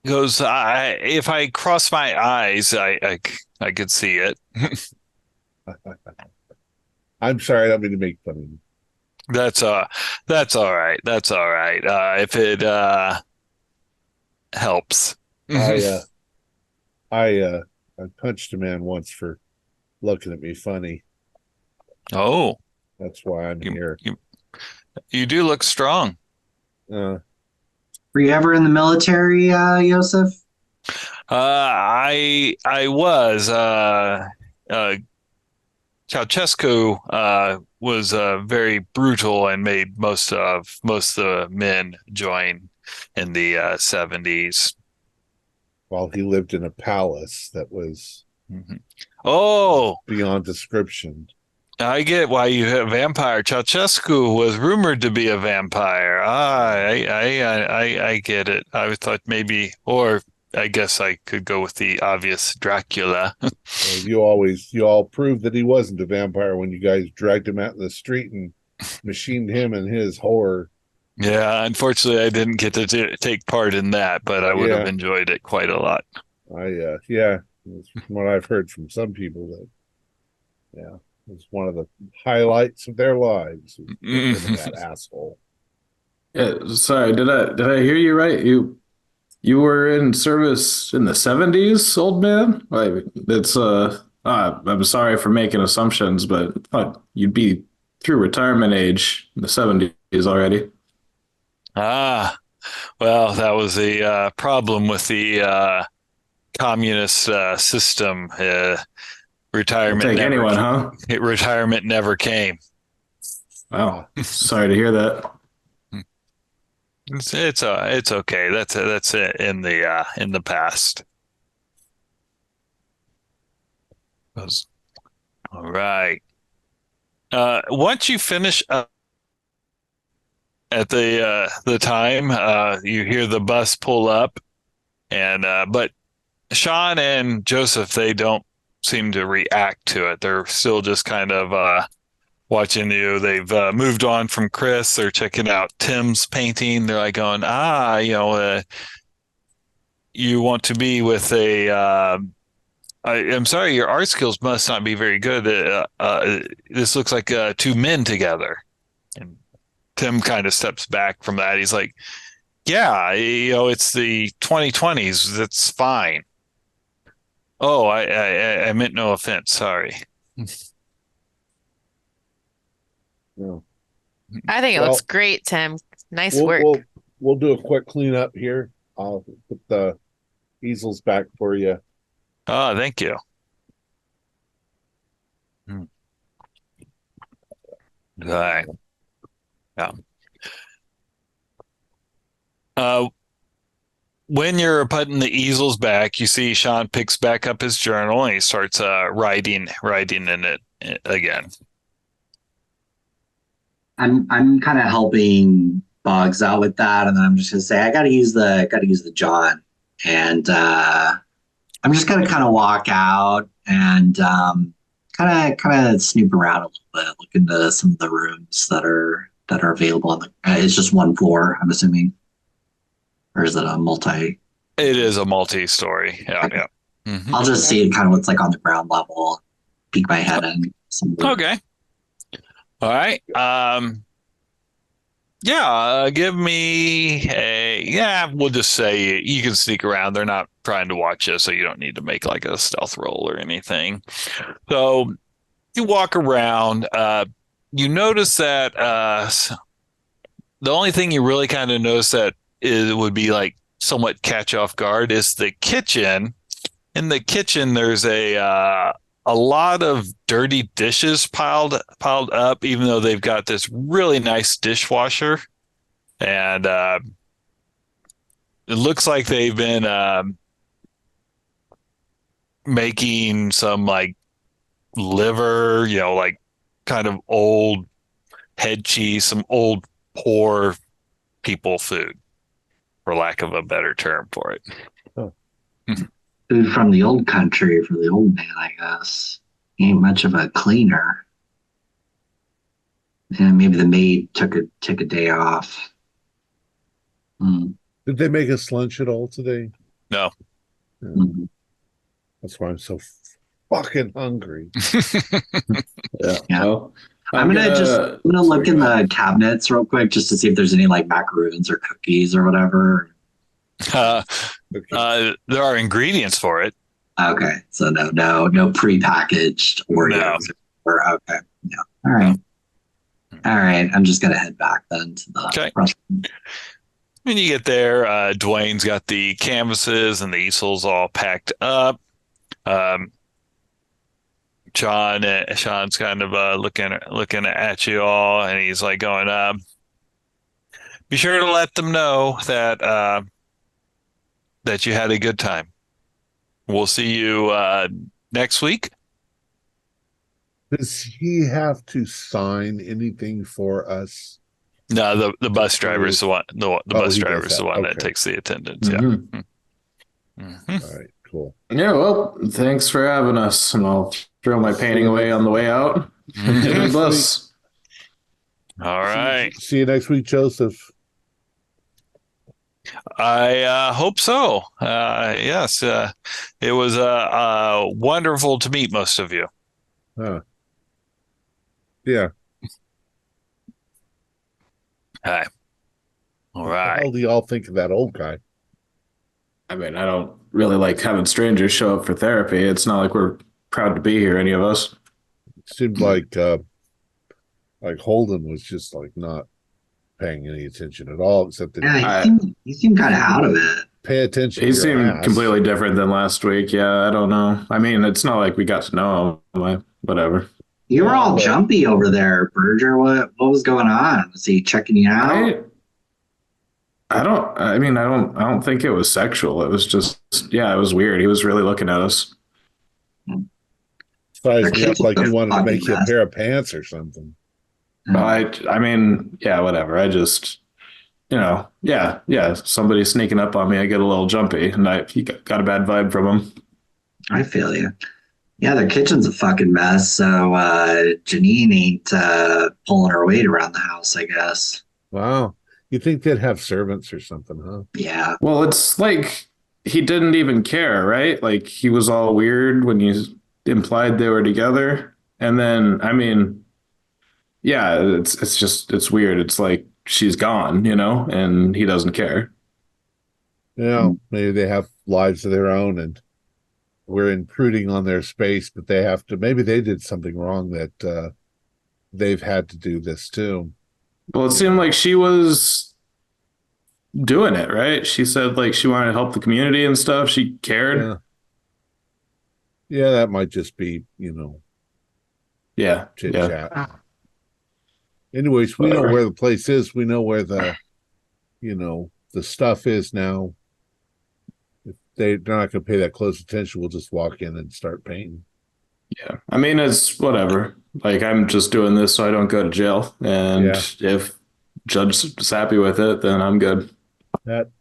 Goes, if I cross my eyes, I could see it. I'm sorry, I don't mean to make fun of you. That's all right. That's all right. If it helps. I punched a man once for looking at me funny. Oh, That's why I'm here. You do look strong. Were you ever in the military, Joseph? I was. Ceausescu was very brutal and made most of the men join in the 70s. While he lived in a palace that was Oh, beyond description. I get why you have vampire. Ceausescu was rumored to be a vampire. I get it. I thought maybe, or I guess I could go with the obvious Dracula. You all proved that he wasn't a vampire when you guys dragged him out in the street and machined him and his horror. Yeah, unfortunately, I didn't get to take part in that, but I would have enjoyed it quite a lot. It's from what I've heard from some people that, it's one of the highlights of their lives. That asshole. Yeah, sorry, did I hear you right? You were in service in the 70s, old man? Like it's I'm sorry for making assumptions, but I thought you'd be through retirement age in the 70s already. Ah, well, that was a problem with the communist system. We'll take anyone, huh? Retirement never came. Wow. Sorry to hear that. It's okay. That's it in the past. All right. Once you finish up at the time, you hear the bus pull up, and but Sean and Joseph, they don't seem to react to it. They're still just kind of watching you. They've moved on from Chris. They're checking out Tim's painting. They're like going, you want to be with I'm sorry, your art skills must not be very good. This looks like two men together. And Tim kind of steps back from that. He's like, yeah, it's the 2020s. That's fine. Oh, I meant no offense. Sorry. No. I think it Well, looks great, Tim. Nice We'll, work. we'll do a quick cleanup here. I'll put the easels back for you. Oh, thank you. All right. Yeah. When you're putting the easels back, you see Sean picks back up his journal and he starts writing in it again. I'm kind of helping Boggs out with that, and then I'm just gonna say I gotta use the John, and I'm just gonna kind of walk out and kind of snoop around a little bit, look into some of the rooms that are available on the. It's just one floor, I'm assuming, or is it a multi? It is a multi-story. Yeah, Okay. yeah. Mm-hmm. I'll just see kind of what's like on the ground level, peek my head in. Okay. All right. Yeah, give me we'll just say you can sneak around. They're not trying to watch you, so you don't need to make like a stealth roll or anything. So you walk around, you notice that the only thing you really kind of notice that would be like somewhat catch off guard is the kitchen. In the kitchen, there's a lot of dirty dishes piled up, even though they've got this really nice dishwasher, and it looks like they've been making some like liver, like kind of old head cheese, some old poor people food, for lack of a better term for it. Oh. Food from the old country for the old man, I guess. He ain't much of a cleaner. And maybe the maid took a day off. Did they make us lunch at all today? No. Mm. That's why I'm so fucking hungry. Yeah. Well, I'm gonna look in the cabinets real quick just to see if there's any like macaroons or cookies or whatever. There are ingredients for it. Okay, so no prepackaged Oreos. Or okay, yeah. All right. I'm just gonna head back then to the restaurant. When you get there, Dwayne's got the canvases and the easels all packed up. Sean's kind of looking at you all, and he's like going, be sure to let them know that that you had a good time. We'll see you next week. Does he have to sign anything for us? No, the bus driver is the one. The bus he driver does is the that. one that Okay. takes the attendance. Mhm. Yeah. Mhm. All right, cool. Yeah, well, thanks for having us, and I'll throw my painting away on the way out. Hit the bus. All right. See you next week, Joseph. I hope so. Yes, it was wonderful to meet most of you. Yeah. Hi. All What the right. hell do y'all think of that old guy? I mean, I don't really like having strangers show up for therapy. It's not like we're proud to be here, any of us. It seemed like Holden was just like not paying any attention at all, except that Yeah, he seemed kind of out of it. pay attention He to your seemed ass. completely different than last week. Yeah, I don't know. I mean, it's not like we got to know him. Whatever. You were Yeah, all but- jumpy over there, Berger. What was going on? Was he checking you out? I mean, I don't think it was sexual. It was just, yeah, it was weird. He was really looking at us. Sized you up like he wanted to Fucking make you a mess. pair of pants or something. I mean, yeah, whatever. I just, yeah. Somebody sneaking up on me, I get a little jumpy, and he got a bad vibe from him. I feel you. Yeah, their kitchen's a fucking mess. So Janine ain't pulling her weight around the house, I guess. Wow. You think they'd have servants or something, huh? Yeah. Well, it's like he didn't even care, right? Like he was all weird when you implied they were together, and then, I mean, yeah, it's weird. It's like she's gone, and he doesn't care. Yeah, maybe they have lives of their own and we're intruding on their space, but they have to, maybe they did something wrong that they've had to do this too. Well, it seemed like she was doing it, right? She said like she wanted to help the community and stuff. She cared. Yeah. Yeah, that might just be, Yeah. chit Yeah. chat. Anyways, we know Whatever. where the place is. We know where the stuff is now. If they're not going to pay that close attention, we'll just walk in and start painting. Yeah. I mean, it's whatever. Like I'm just doing this so I don't go to jail. And Yeah. if Judge is happy with it, then I'm good. That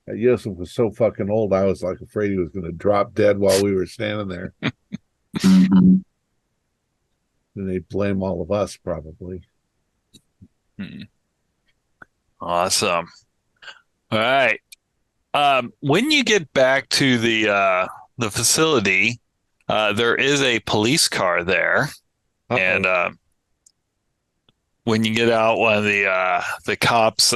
Yosef was so fucking old. I was like afraid he was going to drop dead while we were standing there. Mhm. And they'd blame all of us probably. Awesome. All right. When you get back to the facility, there is a police car there, Uh-oh. and when you get out, one of the cops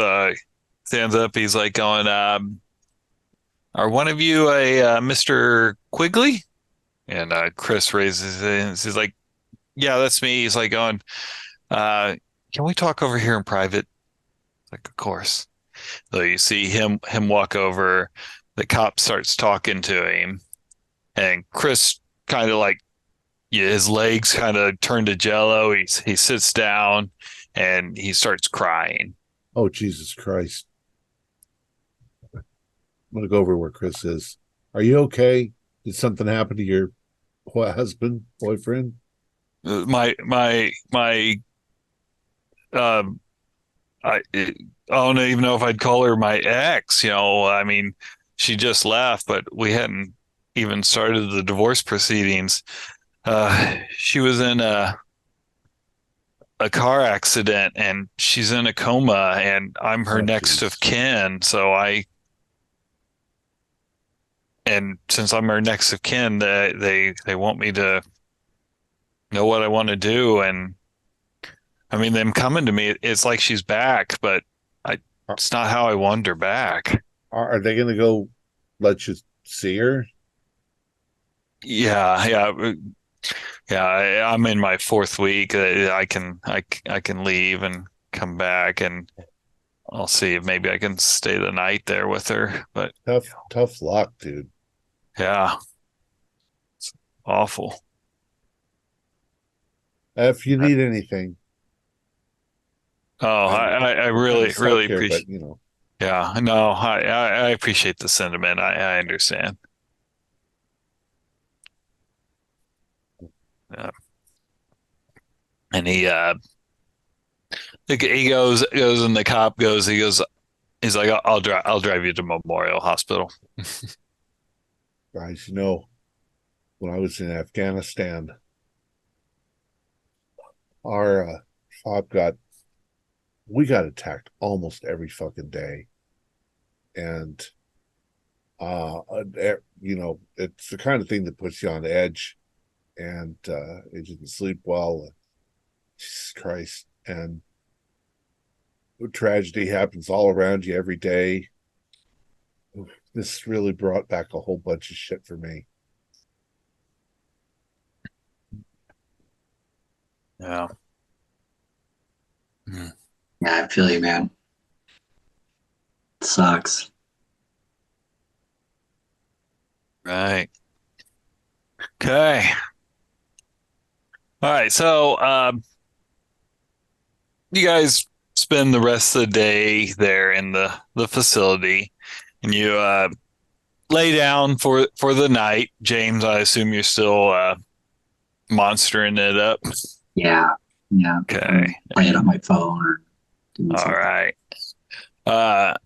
stands up. He's like going, "Are one of you a Mr. Quigley?" And Chris raises his hands. He's like, "Yeah, that's me." He's like going, "Can we talk over here in private?" Like, of course. So you see him walk over. The cop starts talking to him, and Chris kind of like, yeah, his legs kind of turn to jello. He sits down and he starts crying. Oh, Jesus Christ. I'm going to go over where Chris is. Are you okay? Did something happen to your boyfriend? My um I don't even know if I'd call her my ex. I mean, she just left, but we hadn't even started the divorce proceedings. She was in a car accident and she's in a coma, and I'm her Oh, next geez. of kin. And since I'm her next of kin, they want me to know what I want to do. And I mean, them coming to me, it's like she's back, but it's not how I want her back. Are they going to go let you see her? Yeah. I'm in my fourth week. I can leave and come back, and I'll see if maybe I can stay the night there with her. But Tough luck, dude. yeah, it's awful. If you need anything, Oh, I really stuck here, appreciate. but Yeah, no, I appreciate the sentiment. I understand. Yeah. And he goes, and the cop goes. He's like, I'll drive you to Memorial Hospital. guys, when I was in Afghanistan, our we got attacked almost every fucking day. And it's the kind of thing that puts you on edge, and you didn't sleep well. Jesus Christ. And tragedy happens all around you every day. This really brought back a whole bunch of shit for me. Yeah. Yeah, Yeah, I feel you, man. It sucks. Right. Okay. All right. So, you guys spend the rest of the day there in the facility, and you lay down for the night. James, I assume you're still monstering it up. Yeah. Yeah. Okay. Play it on my phone or doing All something. right.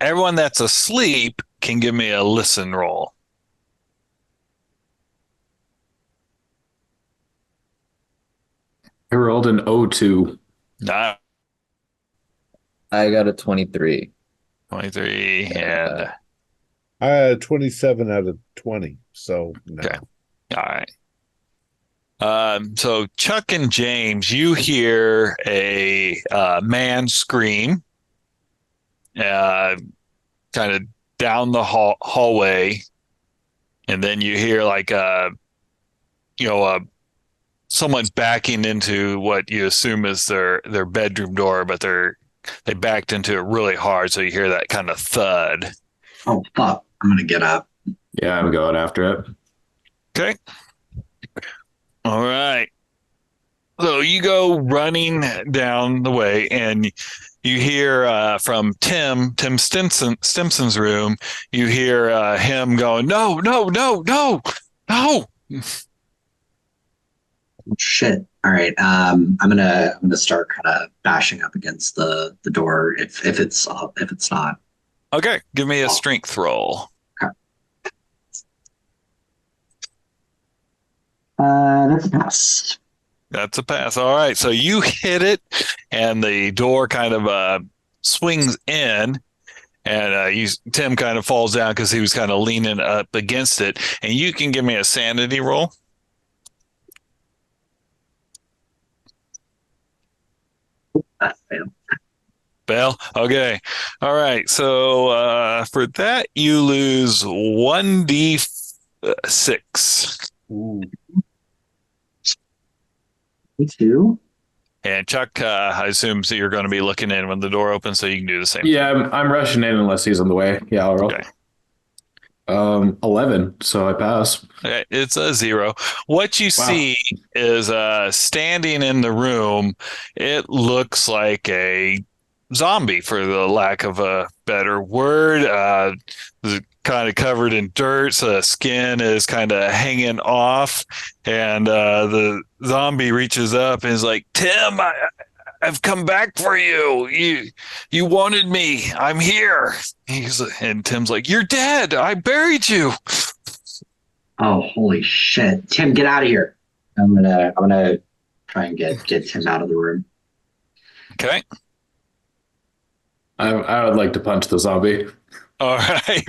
Everyone that's asleep can give me a listen roll. I rolled an O2. Not I got a 23. 23 and I had 27 out of 20, so no. Okay. All right. So Chuck and James, you hear a man scream, kind of down the hallway, and then you hear like someone backing into what you assume is their bedroom door, but they backed into it really hard, so you hear that kind of thud. Oh, fuck. I'm going to get up. Yeah, I'm going after it. Okay. All right. So you go running down the way, and you hear from Tim Stimson's room. You hear him going, "No, no, no, no, no!" Shit. All right. I'm gonna start kind of bashing up against the door if it's up, if it's not. Okay, give me a strength roll. That's a pass. That's a pass. All right. So you hit it, and the door kind of swings in, and Tim kind of falls down because he was kind of leaning up against it. And you can give me a sanity roll. That's fail. Bell. Okay. All right. So for that, you lose 1d6. Ooh. Me too. And Chuck, I assume that you're going to be looking in when the door opens, so you can do the same. Yeah, I'm rushing in unless he's on the way. Yeah, I'll roll. Okay. 11, so I pass. Okay, it's a 0. What you see is standing in the room, it looks like a zombie, for the lack of a better word. Kind of covered in dirt, so the skin is kind of hanging off, and the zombie reaches up and is like, "Tim, I've come back for you. You wanted me. I'm here." And Tim's like, "You're dead. I buried you." Oh, holy shit. Tim, get out of here. I'm gonna try and get Tim out of the room. Okay. I would like to punch the zombie. All right.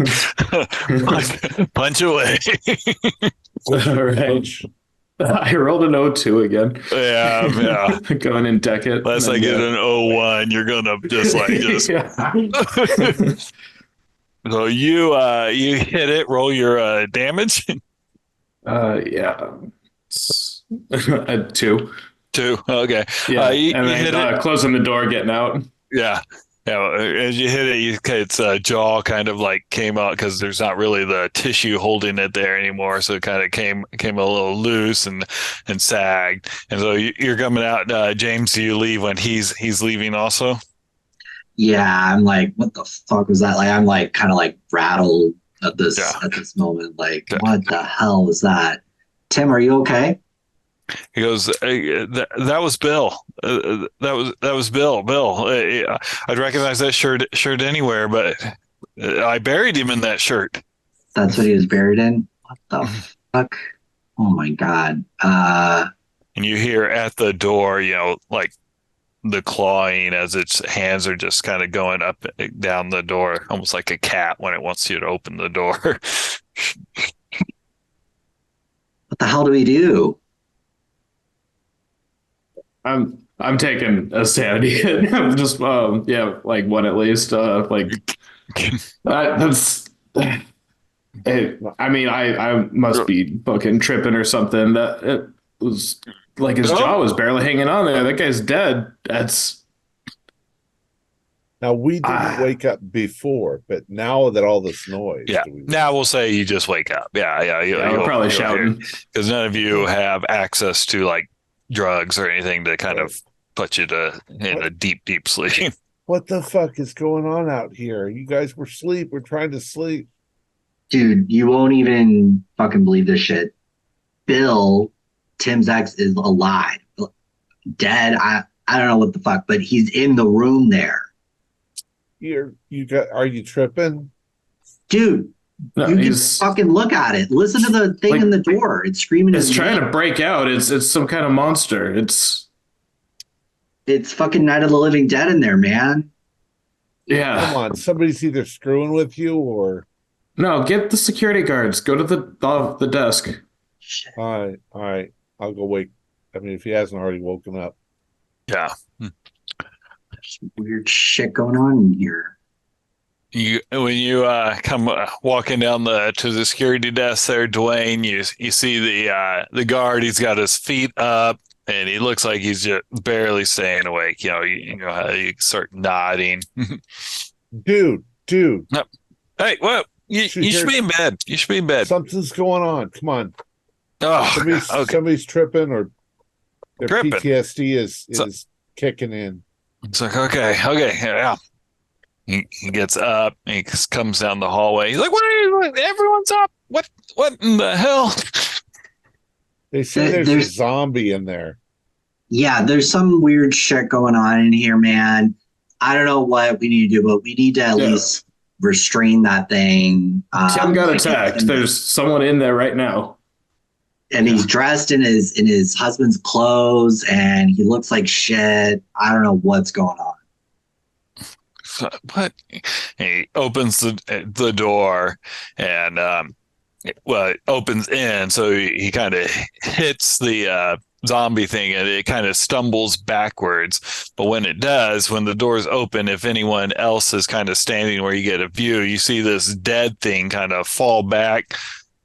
Punch away. All right. I rolled an O2 again. Yeah. Going in decade. Unless I get an 01, you're gonna just. Yeah. So you hit it. Roll your damage. Yeah. A 2. 2. Okay. Yeah. You and then hit it. Closing the door, getting out. Yeah. Yeah, as you hit it, its jaw kind of like came out because there's not really the tissue holding it there anymore, so it kind of came a little loose and sagged. And so you're coming out, James. Do you leave when he's leaving also? Yeah, I'm like, what the fuck was that? Like, I'm like kind of like rattled at this moment. Like, what the hell was that? Tim, are you okay? He goes, that was Bill. That was Bill. Bill. I'd recognize that shirt anywhere, but I buried him in that shirt. That's what he was buried in? What the fuck? Oh my God. And you hear at the door, like the clawing as its hands are just kind of going up down the door, almost like a cat when it wants you to open the door. What the hell do we do? I'm taking a sanity hit. I'm just like one at least. That's. I mean, I must be fucking tripping or something. That it was like his jaw was barely hanging on there. That guy's dead. Now we didn't wake up before, but now that all this noise, Yeah. Now we'll say you just wake up. Yeah. We're probably shouting because none of you have access to like drugs or anything to kind of put you in a deep sleep. What the fuck is going on out here? You guys were asleep. We're trying to sleep. Dude, you won't even fucking believe this shit. Bill, Tim's ex, is alive. Dead. I don't know what the fuck, but he's in the room there. Are you tripping? Dude, No, you can fucking look at it. Listen to the thing in the door. It's screaming. It's trying to break out. It's some kind of monster. It's fucking Night of the Living Dead in there, man. Yeah. Come on, somebody's either screwing with you or no. Get the security guards. Go to the desk. Shit. All right. I'll go wake. I mean, if he hasn't already woken up. Yeah. Some weird shit going on in here. When you come walking down to the security desk there, Dwayne, you see the guard. He's got his feet up, and he looks like he's just barely staying awake. You know how you start nodding. Dude. No. Hey, well, you should be in bed. You should be in bed. Something's going on. Come on. Oh, somebody's tripping or their Tripping. PTSD is kicking in. It's like, okay, yeah. He gets up. He comes down the hallway. He's like, what? Everyone's up. What in the hell? They say there's a zombie in there. Yeah, there's some weird shit going on in here, man. I don't know what we need to do, but we need to at least restrain that thing. Tim got attacked. There's someone in there right now. And he's dressed in his husband's clothes, and he looks like shit. I don't know what's going on. What? He opens the door, and it opens in, so he kind of hits the zombie thing, and it kind of stumbles backwards. But when it does, when the doors open, if anyone else is kind of standing where you get a view, you see this dead thing kind of fall back,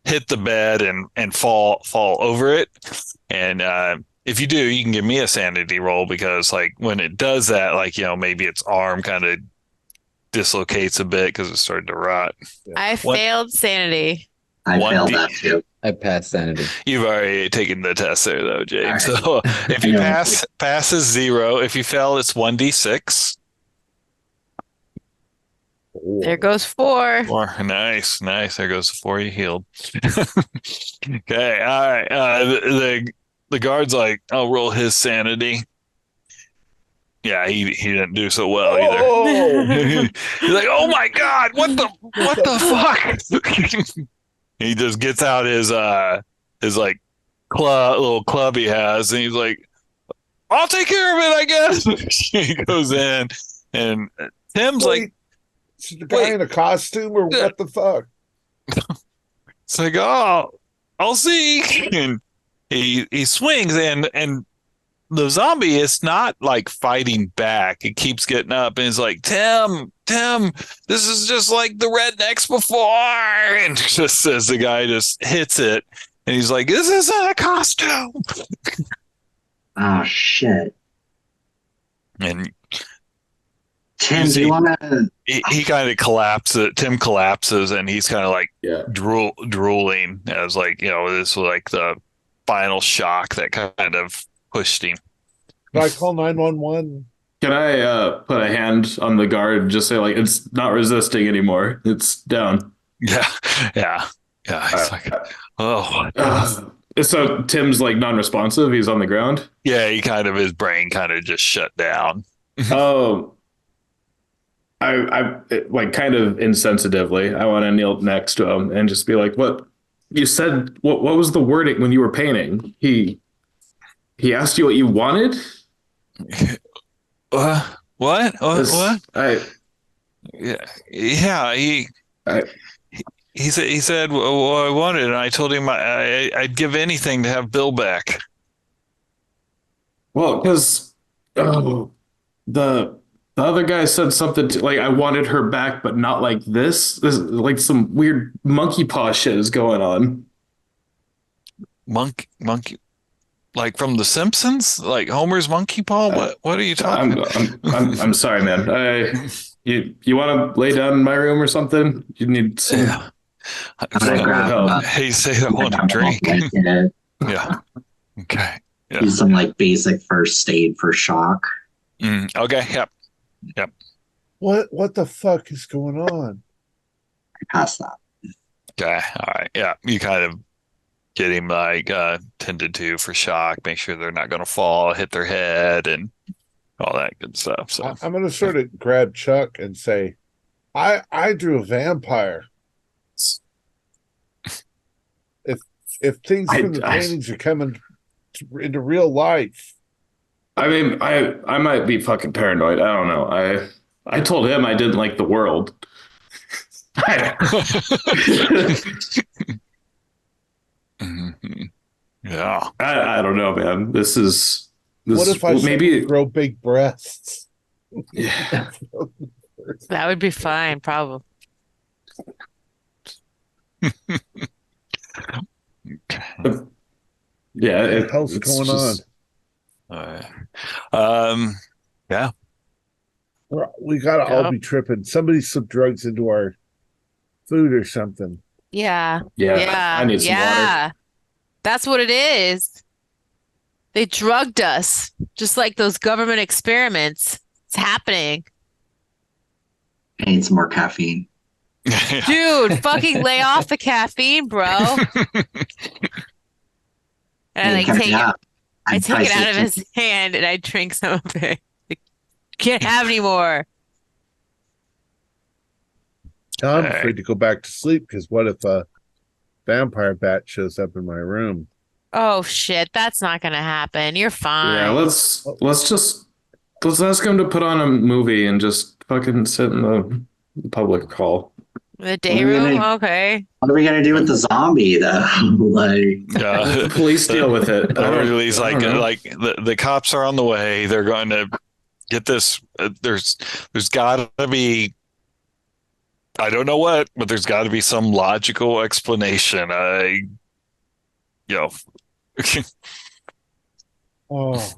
hit the bed, and fall over it. And if you do, you can give me a sanity roll, because like when it does that, like, maybe its arm kind of dislocates a bit because it started to rot. I failed sanity. I failed that too. I passed sanity. You've already taken the test there, though, James. Right. So if you pass is 0. If you fail, it's 1d6. There goes 4. 4. Nice. There goes the 4 you healed. Okay. All right. The guard's like, I'll roll his sanity. Yeah, he didn't do so well either. He's like, oh my God, what the fuck? He just gets out his like little club he has, and he's like, I'll take care of it, I guess. He goes in, and Tim's like, is the guy in a costume or what the fuck? It's like, oh, I'll see. And he swings, and the zombie is not like fighting back. It keeps getting up, and it's like, Tim, this is just like the rednecks before. And just as the guy just hits it, and he's like, this isn't a costume. Oh shit. And Tim, do you want to? He kind of collapses. Tim collapses, and he's kind of like drooling as like, this was like the final shock that kind of pushed him. Can I call 911? Can I put a hand on the guard and just say, like, it's not resisting anymore? It's down. Yeah. He's like, oh. So Tim's like non-responsive. He's on the ground. Yeah, his brain kind of just shut down. Oh. I like kind of insensitively, I want to kneel next to him and just be like, what you said, what was the wording when you were painting? He asked you what you wanted? What? What? He said what I wanted, and I told him I'd give anything to have Bill back. Well, because the other guy said something like, I wanted her back, but not like this. This like some weird monkey paw shit is going on. Monkey. like from The Simpsons, like Homer's monkey paw? What are you talking? I'm sorry, man. You want to lay down in my room or something? You need some. Yeah. I'm gonna grab help. Hey, say I want a drink. Yeah. Okay. Yeah. Do some like basic first aid for shock. Okay. Yep. What the fuck is going on? Pass that. Okay. All right. Yeah. You kind of get him like tended to for shock, make sure they're not going to fall, hit their head, and all that good stuff. So I'm going to sort of grab Chuck and say, I drew a vampire. If things from the paintings are coming into real life. I mean, I might be fucking paranoid. I don't know. I told him I didn't like the world. Yeah. I don't know, man. This what if I maybe grow big breasts? Yeah. That would be fine, probably. Yeah, what the hell's going on? Yeah. We gotta all be tripping. Somebody slipped drugs into our food or something. Yeah. I need some water. That's what it is. They drugged us, just like those government experiments. It's happening. I need some more caffeine. Dude, fucking lay off the caffeine, bro. And I take it out of his hand and I drink some of it. Like, can't have any more. I'm afraid to go back to sleep because what if a vampire bat shows up in my room? Oh shit, that's not gonna happen. You're fine. Yeah, let's ask him to put on a movie and just fucking sit in the public hall. The day room? Okay. What are we gonna do with the zombie though? Like the police deal with it. He's like the cops are on the way. They're going to get this. There's got to be, I don't know what, but there's got to be some logical explanation. Oh,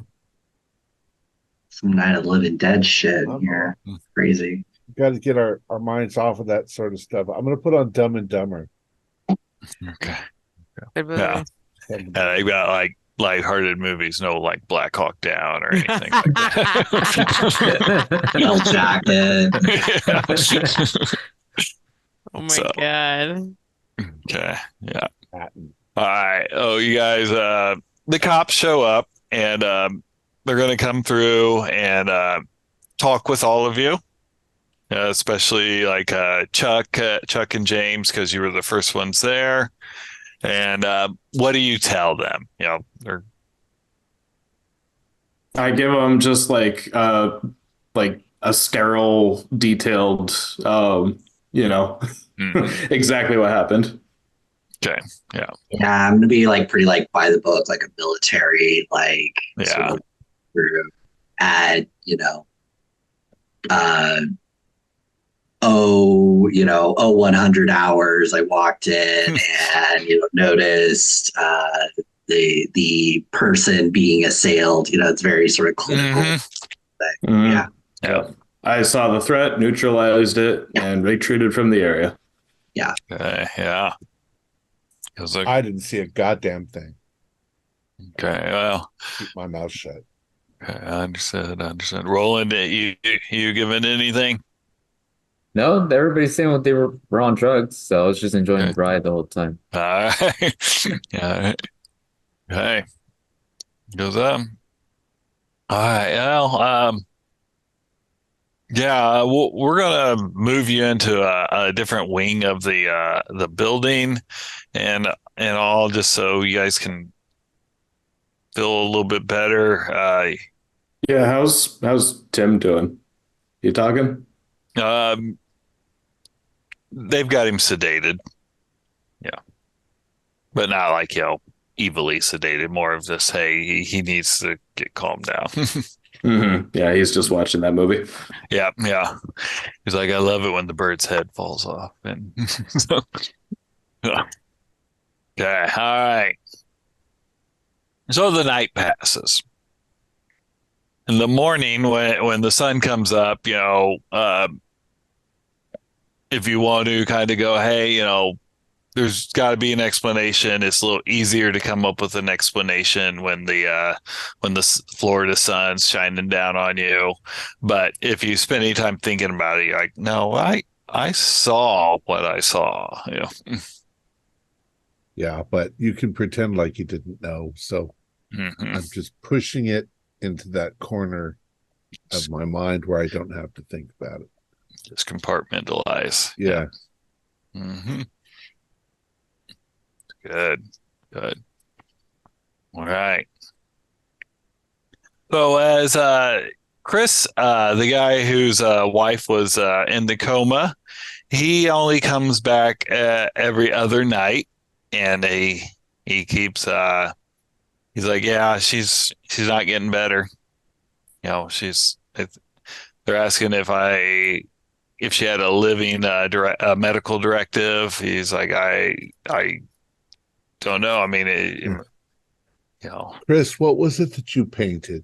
some Night of the Living Dead shit here. Crazy. Got to get our minds off of that sort of stuff. I'm going to put on Dumb and Dumber. Okay. Good movie. Yeah. And they got like lighthearted movies, no like Black Hawk Down or anything like that. Yellow Jacket. Oh my God. Okay. Yeah. All right. Oh, you guys, the cops show up and they're going to come through and talk with all of you. Especially like Chuck and James, because you were the first ones there. And what do you tell them? I give them just like a sterile, detailed, exactly what happened. Okay. Yeah. Yeah, I'm gonna be like pretty like by the book, like a military, like sort of add, 100 hours. I walked in and noticed the person being assailed. It's very sort of clinical. Yeah. I saw the threat, neutralized it, and retreated from the area. Yeah. Yeah. I didn't see a goddamn thing. Okay. Well, keep my mouth shut. Okay, I understand. Roland, you given anything? No, everybody's saying what they were on drugs, so I was just enjoying the ride the whole time. All right. Yeah. Okay. Goes up. All right. Well, yeah, we're gonna move you into a different wing of the building, and all just so you guys can feel a little bit better. Yeah. How's Tim doing? You talking? They've got him sedated. Yeah. But not like, evilly sedated, more of this, hey, he needs to get calmed down. Mm-hmm. Yeah, he's just watching that movie. Yeah. He's like, I love it when the bird's head falls off. And so, yeah. Okay, all right. So the night passes. In the morning, when the sun comes up, if you want to kind of go, hey, there's got to be an explanation. It's a little easier to come up with an explanation when the Florida sun's shining down on you. But if you spend any time thinking about it, you're like, no, I saw what I saw. Yeah, but you can pretend like you didn't know. So I'm just pushing it into that corner of my mind where I don't have to think about it. Just compartmentalize. Yeah. Mm-hmm. Good. All right. So as Chris, the guy whose wife was in the coma, he only comes back every other night, and he keeps he's like, yeah, she's not getting better. They're asking if she had a living medical directive. He's like, I don't know. I mean, Chris, what was it that you painted?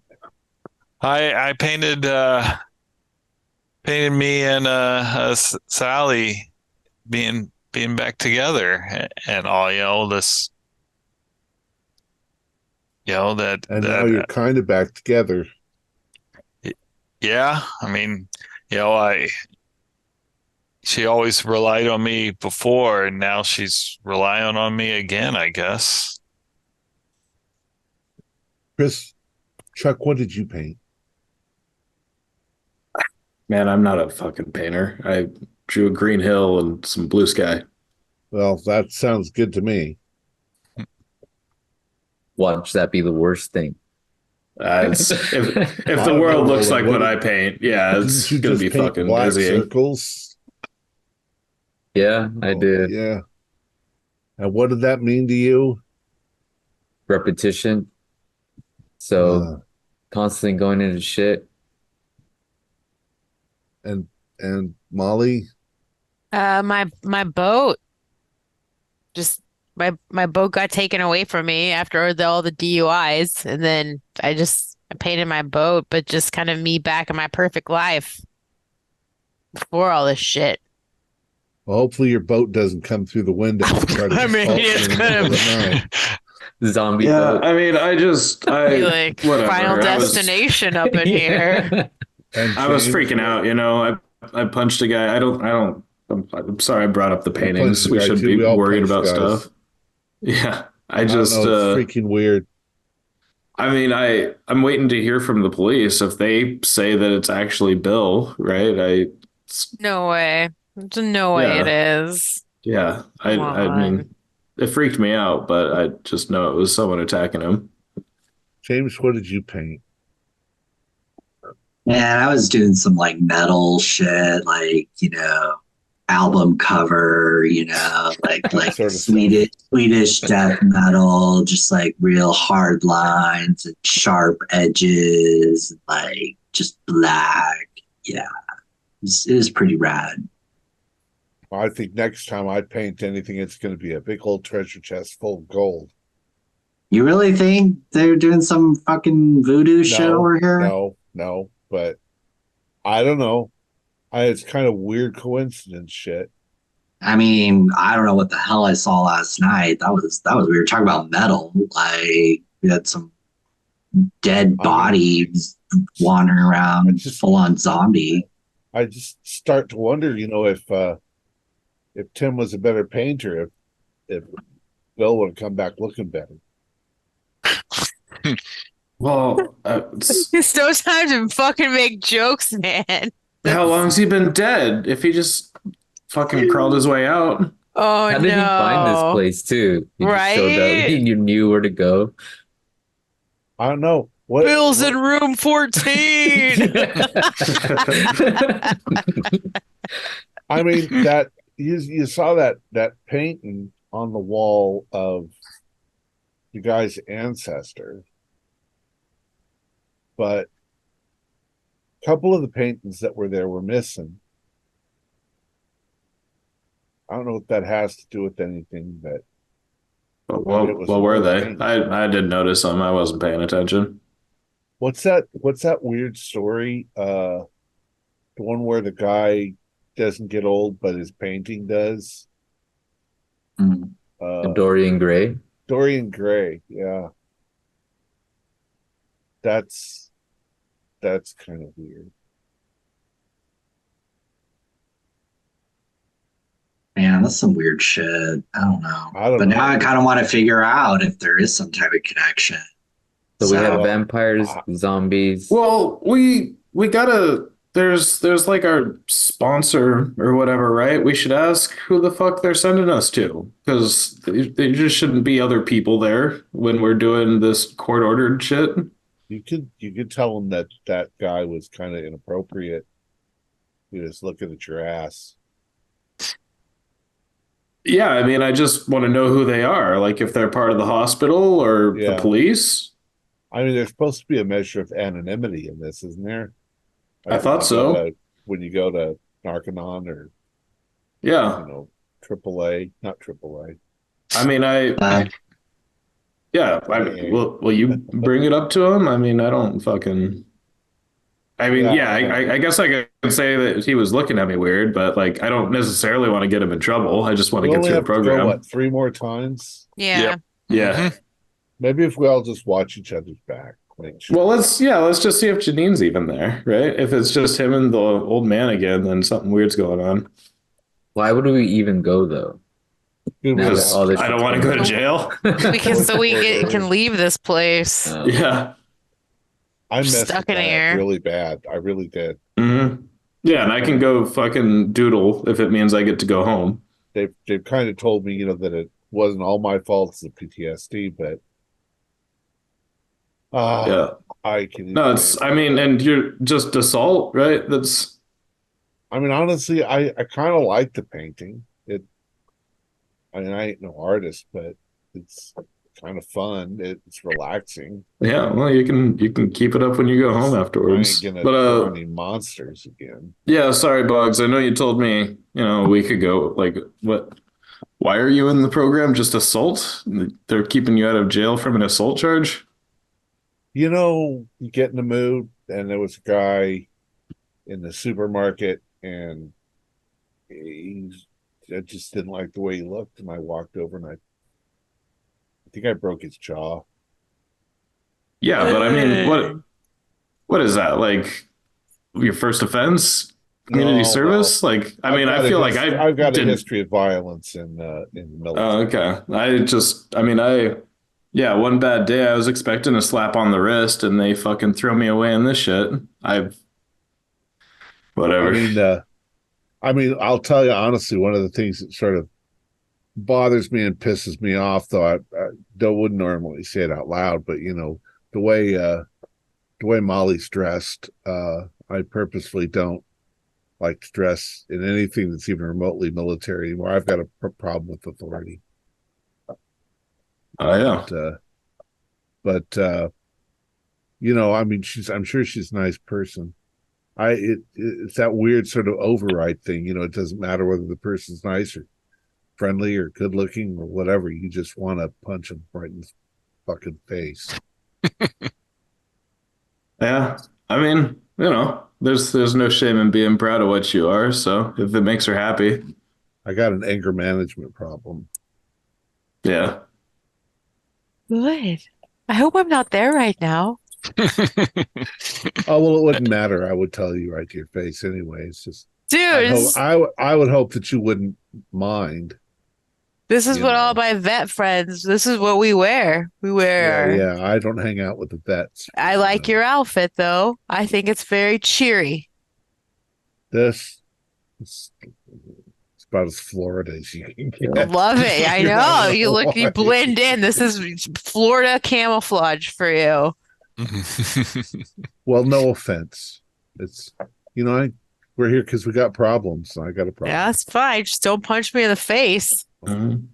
I painted me and Sally being back together and all, this, that And now you're kind of back together. Yeah, I mean, she always relied on me before, and now she's relying on me again, I guess. Chris, Chuck, what did you paint? Man, I'm not a fucking painter. I drew a green hill and some blue sky. Well, that sounds good to me. Watch that be the worst thing. If the world looks like what I paint, yeah, it's gonna be fucking black dizzying. circles. Yeah, I did. Yeah. And what did that mean to you? Repetition. So constantly going into shit. And Molly? My boat. Just my boat got taken away from me after all the DUIs, and then I painted my boat, but just kind of me back in my perfect life before all this shit. Well, hopefully your boat doesn't come through the window. I mean, it's gonna Zombie Yeah, boat. I mean, like whatever. Final Destination up in here. And I was James, freaking out, I punched a guy. I'm sorry I brought up the paintings. punched a We guy should too. be We all worried punched about guys. stuff. Yeah. I don't know, it's freaking weird. I mean, I'm waiting to hear from the police if they say that it's actually Bill, right? No way. There's no way it is. Yeah. Come I on. mean, it freaked me out, but I just know it was someone attacking him. James, what did you paint? Man, I was doing some like metal shit, like, album cover, like That sort of Swedish death metal, just like real hard lines and sharp edges, and like just black. Yeah, it was pretty rad. I think next time I paint anything, it's going to be a big old treasure chest full of gold. You really think they're doing some fucking voodoo shit over here? No, but I don't know. It's kind of weird coincidence shit. I mean, I don't know what the hell I saw last night. That was we were talking about metal. Like we had some dead bodies wandering around, full on zombie. I just start to wonder, if Tim was a better painter, if Bill would have come back looking better. Well, There's no time to fucking make jokes, man. how long's he been dead? If he just fucking crawled his way out. Oh, How did he find this place too? He just showed up and you knew where to go. I don't know. Bill's in room 14. I mean, that you saw that painting on the wall of the guy's ancestor, but a couple of the paintings that were there were missing. I don't know what that has to do with anything, but What, It was what were they? paint. I did notice them. I wasn't paying attention. What's that weird story? The one where the guy doesn't get old, but his painting does. Mm. Dorian Gray. Dorian Gray, yeah. That's kind of weird. Man, that's some weird shit. I don't know. I don't But know. now I kind of want to figure out if there is some type of connection. So we have So, vampires, zombies. Well, we gotta. There's like our sponsor or whatever, right? We should ask who the fuck they're sending us to, because there just shouldn't be other people there when we're doing this court ordered shit. you could tell him that guy was kind of inappropriate. He was looking at your ass. Yeah, I mean, I just want to know who they are, like if they're part of the hospital or the Yeah. police. I mean, there's supposed to be a measure of anonymity in this, isn't there? I thought so. When you go to Narconon or Yeah, AAA, not AAA. I mean, yeah, I mean, will you bring it up to him? I mean, I don't fucking. I mean, Yeah, I guess I could say that he was looking at me weird, but like, I don't necessarily want to get him in trouble. I just want to We get only through the have to go, program. what, 3 more times? Yeah. Yep. Yeah. Mhm. Maybe if we all just watch each other's back. Make sure. Well, let's just see if Janine's even there, right? If it's just him and the old man again, then something weird's going on. Why would we even go though? Good Now with Because that all this I don't want to go to jail. Because so can leave this place. Yeah. I messed Stuck with in that here. really bad. I really did. Mm-hmm. Yeah, and I can go fucking doodle if it means I get to go home. They've kind of told me, that it wasn't all my fault, it's the PTSD, but Yeah. I can. No, I mean, and you're just assault, right? That's, I mean, honestly, I kind of like the painting. I mean, I ain't no artist, but it's kind of fun. It's relaxing. yeah, well, you can keep it up when you go home I afterwards. ain't gonna But draw any monsters again. yeah, sorry, Bugs. I know you told me, a week ago, like, what? Why are you in the program? Just assault? They're keeping you out of jail from an assault charge? You get in the mood, and there was a guy in the supermarket, and I just didn't like the way he looked, and I walked over, and I think I broke his jaw. Yeah, but I mean, what is that? Like your first offense? Community No, service? Like, I mean, I feel like I've got a didn't. history of violence in the military. Oh, okay. Yeah, one bad day I was expecting a slap on the wrist and they fucking throw me away in this shit. Whatever. I mean, I'll tell you honestly, one of the things that sort of bothers me and pisses me off, though I wouldn't normally say it out loud, but the way Molly's dressed, I purposefully don't like to dress in anything that's even remotely military anymore. I've got a problem with authority. Oh yeah. But I mean, I'm sure she's a nice person. It's that weird sort of override thing. It doesn't matter whether the person's nice or friendly or good looking or whatever. You just want to punch them right in the fucking face. Yeah. I mean, there's no shame in being proud of what you are. So if it makes her happy. I got an anger management problem. Yeah. Good. I hope I'm not there right now. Oh, well, it wouldn't matter. I would tell you right to your face anyway. It's just, Dude, I would hope that you wouldn't mind. this is what all my vet friends, this is what we wear. We wear. Yeah, I don't hang out with the vets. I like your outfit, though. I think it's very cheery. It's about as Florida as you can get. Love it. I know. You blend in. This is Florida camouflage for you. Well, no offense. It's we're here because we got problems. I got a problem. Yeah, that's fine. Just don't punch me in the face. Mhm.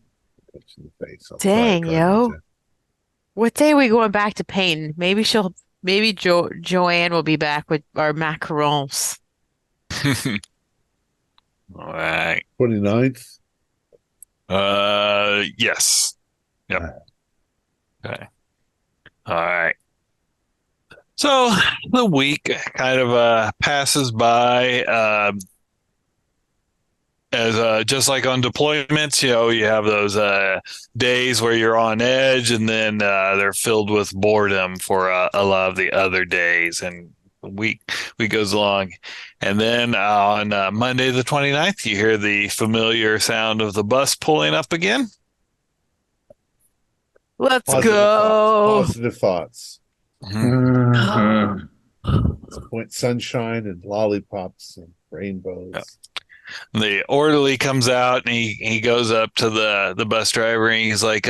Punch in the face. Dang, yo. What day are we going back to painting? Maybe Joanne will be back with our macarons. All right. 29th. Yes. Yep. Okay. All right. So the week kind of passes by. As just like on deployments, you have those days where you're on edge, and then they're filled with boredom for a lot of the other days, and week goes along, and then on Monday the 29th, you hear the familiar sound of the bus pulling up again. Let's go. Positive thoughts. Mhm. Point sunshine and lollipops and rainbows. Yep. The orderly comes out and he goes up to the bus driver and he's like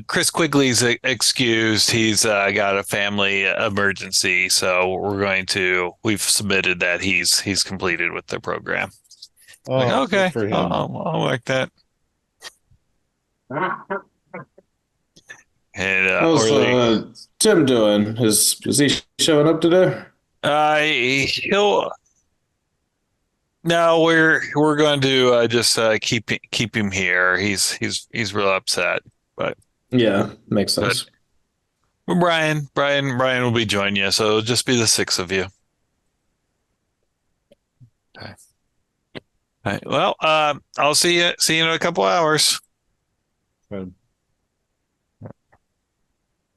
Chris Quigley's excused. He's got a family emergency, so we've submitted that he's completed with the program. Like, Good okay, for him. I'll like that. And How's Tim doing? Is he showing up today? he'll. No, we're going to just keep him here. He's real upset, but Yeah, makes sense. Brian will be joining you, so it'll just be the six of you. Okay. All right. Well, I'll see you in a couple hours. Fun.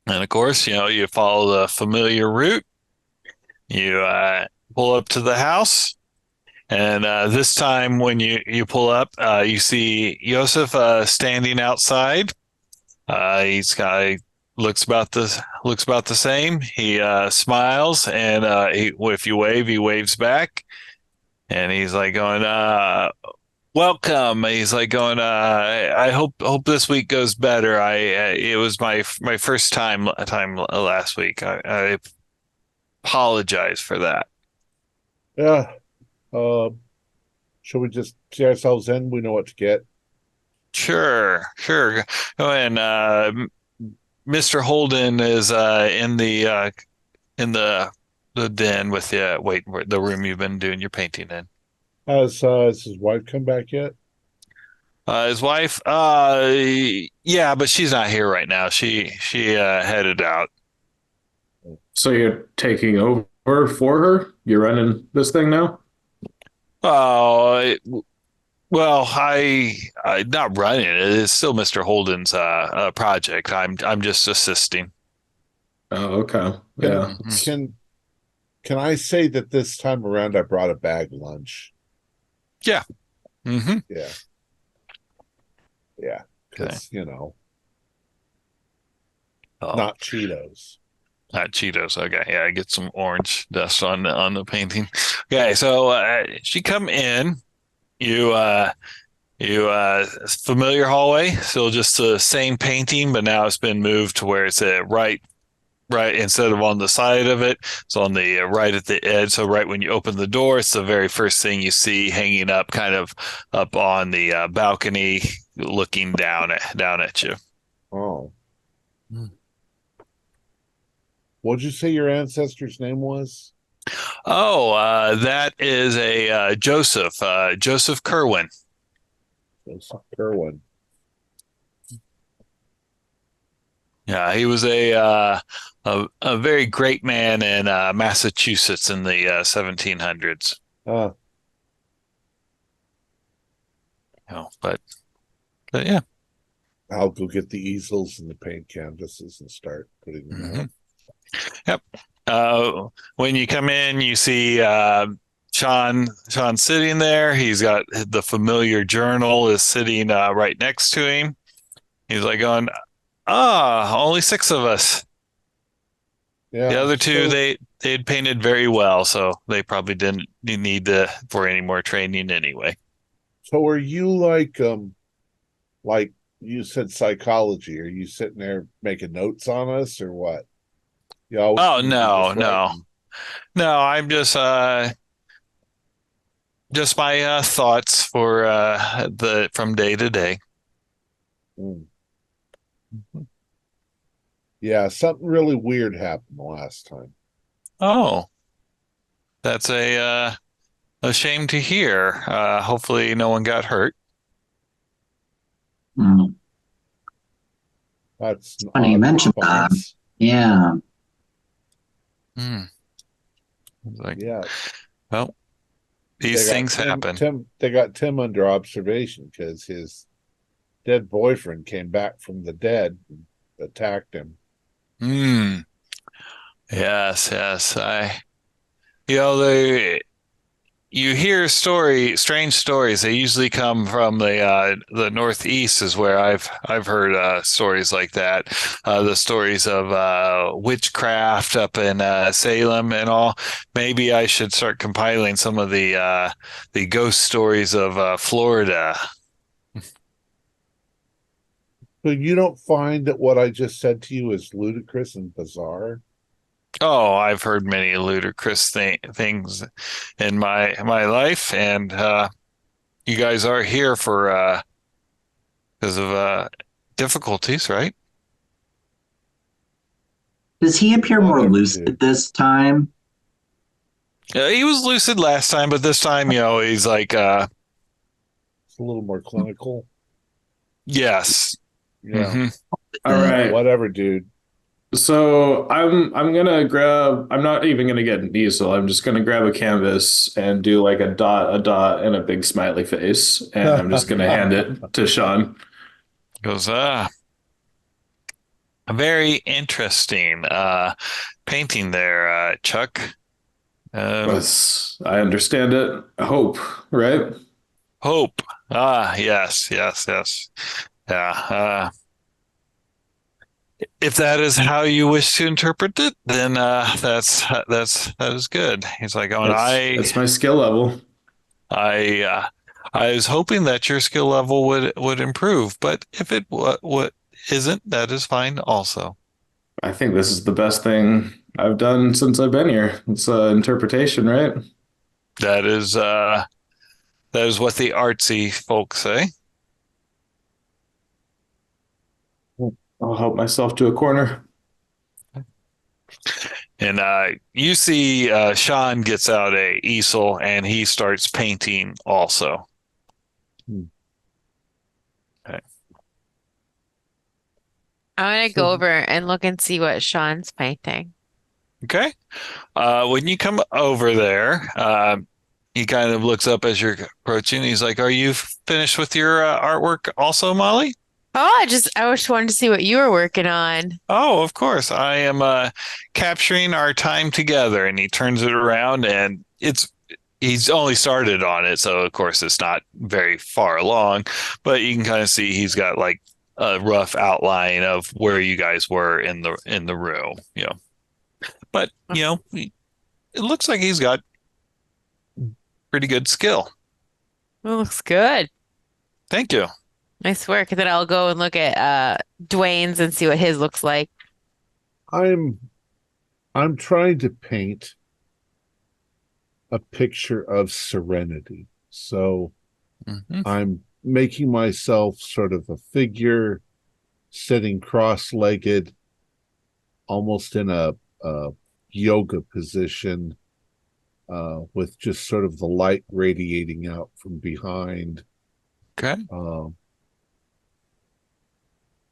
And of course, you follow the familiar route. You pull up to the house. And this time, when you pull up, you see Joseph standing outside. Looks about the same. He smiles, and if you wave, he waves back. And he's like going, "Welcome." He's like going, "I hope this week goes better. It was my first time last week. I apologize for that." Yeah. Shall we just see ourselves in? We know what to get. Sure. Oh, and Mr. Holden is in the den with you. Wait, the room you've been doing your painting in. Has his wife come back yet? His wife, yeah, but she's not here right now. She headed out. So you're taking over for her? You're running this thing now? Oh, well, I not running it. It's still Mr. Holden's project. I'm just assisting. Oh, okay. Yeah. Can I say that this time around I brought a bag lunch? Yeah. Mm-hmm. Yeah. Yeah. Because, Oh, not Cheetos. not Cheetos. Okay. Yeah, I get some orange dust on the painting. Okay, so she come in. You familiar hallway, still just the same painting, but now it's been moved to where it's right instead of on the side of it, it's on the right at the edge. So right when you open the door, it's the very first thing you see hanging up, kind of up on the balcony, looking down at you. Oh. What'd you say your ancestor's name was? Oh, that is a Joseph Kerwin. Joseph Kerwin. Yeah, he was a very great man in Massachusetts in the 1700s. But yeah. I'll go get the easels and the paint canvases and start putting them out. Yep. When you come in, you see Sean sitting there. He's got the familiar journal is sitting right next to him. He's like going, only 6 of us. Yeah. The other 2, they had painted very well, so they probably didn't need for any more training anyway. So are you like you said psychology? Are you sitting there making notes on us or what? Oh, no. No, I'm just my thoughts for from day to day. Yeah, something really weird happened the last time. Oh, that's a shame to hear. Hopefully no one got hurt. Mm. That's an Funny you odd mentioned that. response. Yeah. Hmm. Like, Yeah, well, they these got things happen. They got Tim under observation because his dead boyfriend came back from the dead and attacked him. Hmm. Yes, yes. They you hear strange stories. They usually come from the Northeast, is where I've heard stories like that. The stories of witchcraft up in Salem and all. Maybe I should start compiling some of the ghost stories of Florida. So you don't find that what I just said to you is ludicrous and bizarre? Oh, I've heard many ludicrous things in my life, and you guys are here for because of difficulties, right? Does he appear more Whatever, lucid dude. this time? He was lucid last time, but this time, he's like, It's a little more clinical. yes. Yeah. Hmm. All right. Whatever, dude. So I'm gonna grab. I'm not even gonna get an easel. I'm just gonna grab a canvas and do like a dot, and a big smiley face, and I'm just gonna hand it to Sean. Goes, very interesting painting there, Chuck. Yes, I understand it. Hope, right? Hope. Yes, yes, yes. Yeah. If that is how you wish to interpret it, then that is good. He's like, oh, and That's my skill level. I I was hoping that your skill level would improve, but if it what isn't, that is fine also. I think this is the best thing I've done since I've been here. It's interpretation, right? That is that is what the artsy folks say. I'll help myself to a corner. And you see Sean gets out a easel and he starts painting also. Okay. I'm gonna go over and look and see what Sean's painting. Okay. When you come over there, he kind of looks up as you're approaching. He's like, "Are you finished with your artwork also, Molly?" Oh, I just wanted to see what you were working on. Oh, of course. I am capturing our time together. And he turns it around and he's only started on it, so of course it's not very far along, but you can kind of see he's got like a rough outline of where you guys were in the room, But, it looks like he's got pretty good skill. It looks good. Thank you. Nice work. And then I'll go and look at Dwayne's and see what his looks like. I'm trying to paint a picture of serenity. So Mhm. I'm making myself sort of a figure sitting cross-legged, almost in a yoga position, with just sort of the light radiating out from behind. Okay.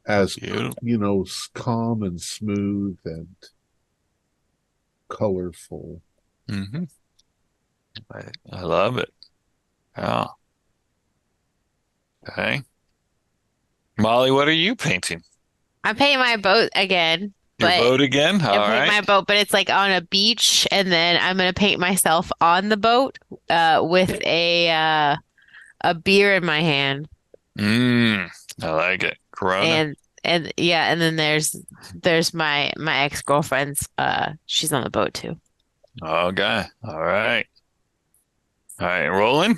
As Beautiful. calm and smooth and colorful. Mm-hmm. I love it. Yeah. Okay. Molly, what are you painting? I'm painting my boat again, Your but boat again? All I'm painting right. my boat, but it's like on a beach, and then I'm gonna paint myself on the boat, with a beer in my hand, I like it. Corona. and yeah, and then there's my ex-girlfriend's, she's on the boat too. Okay. All right. All right. Rolling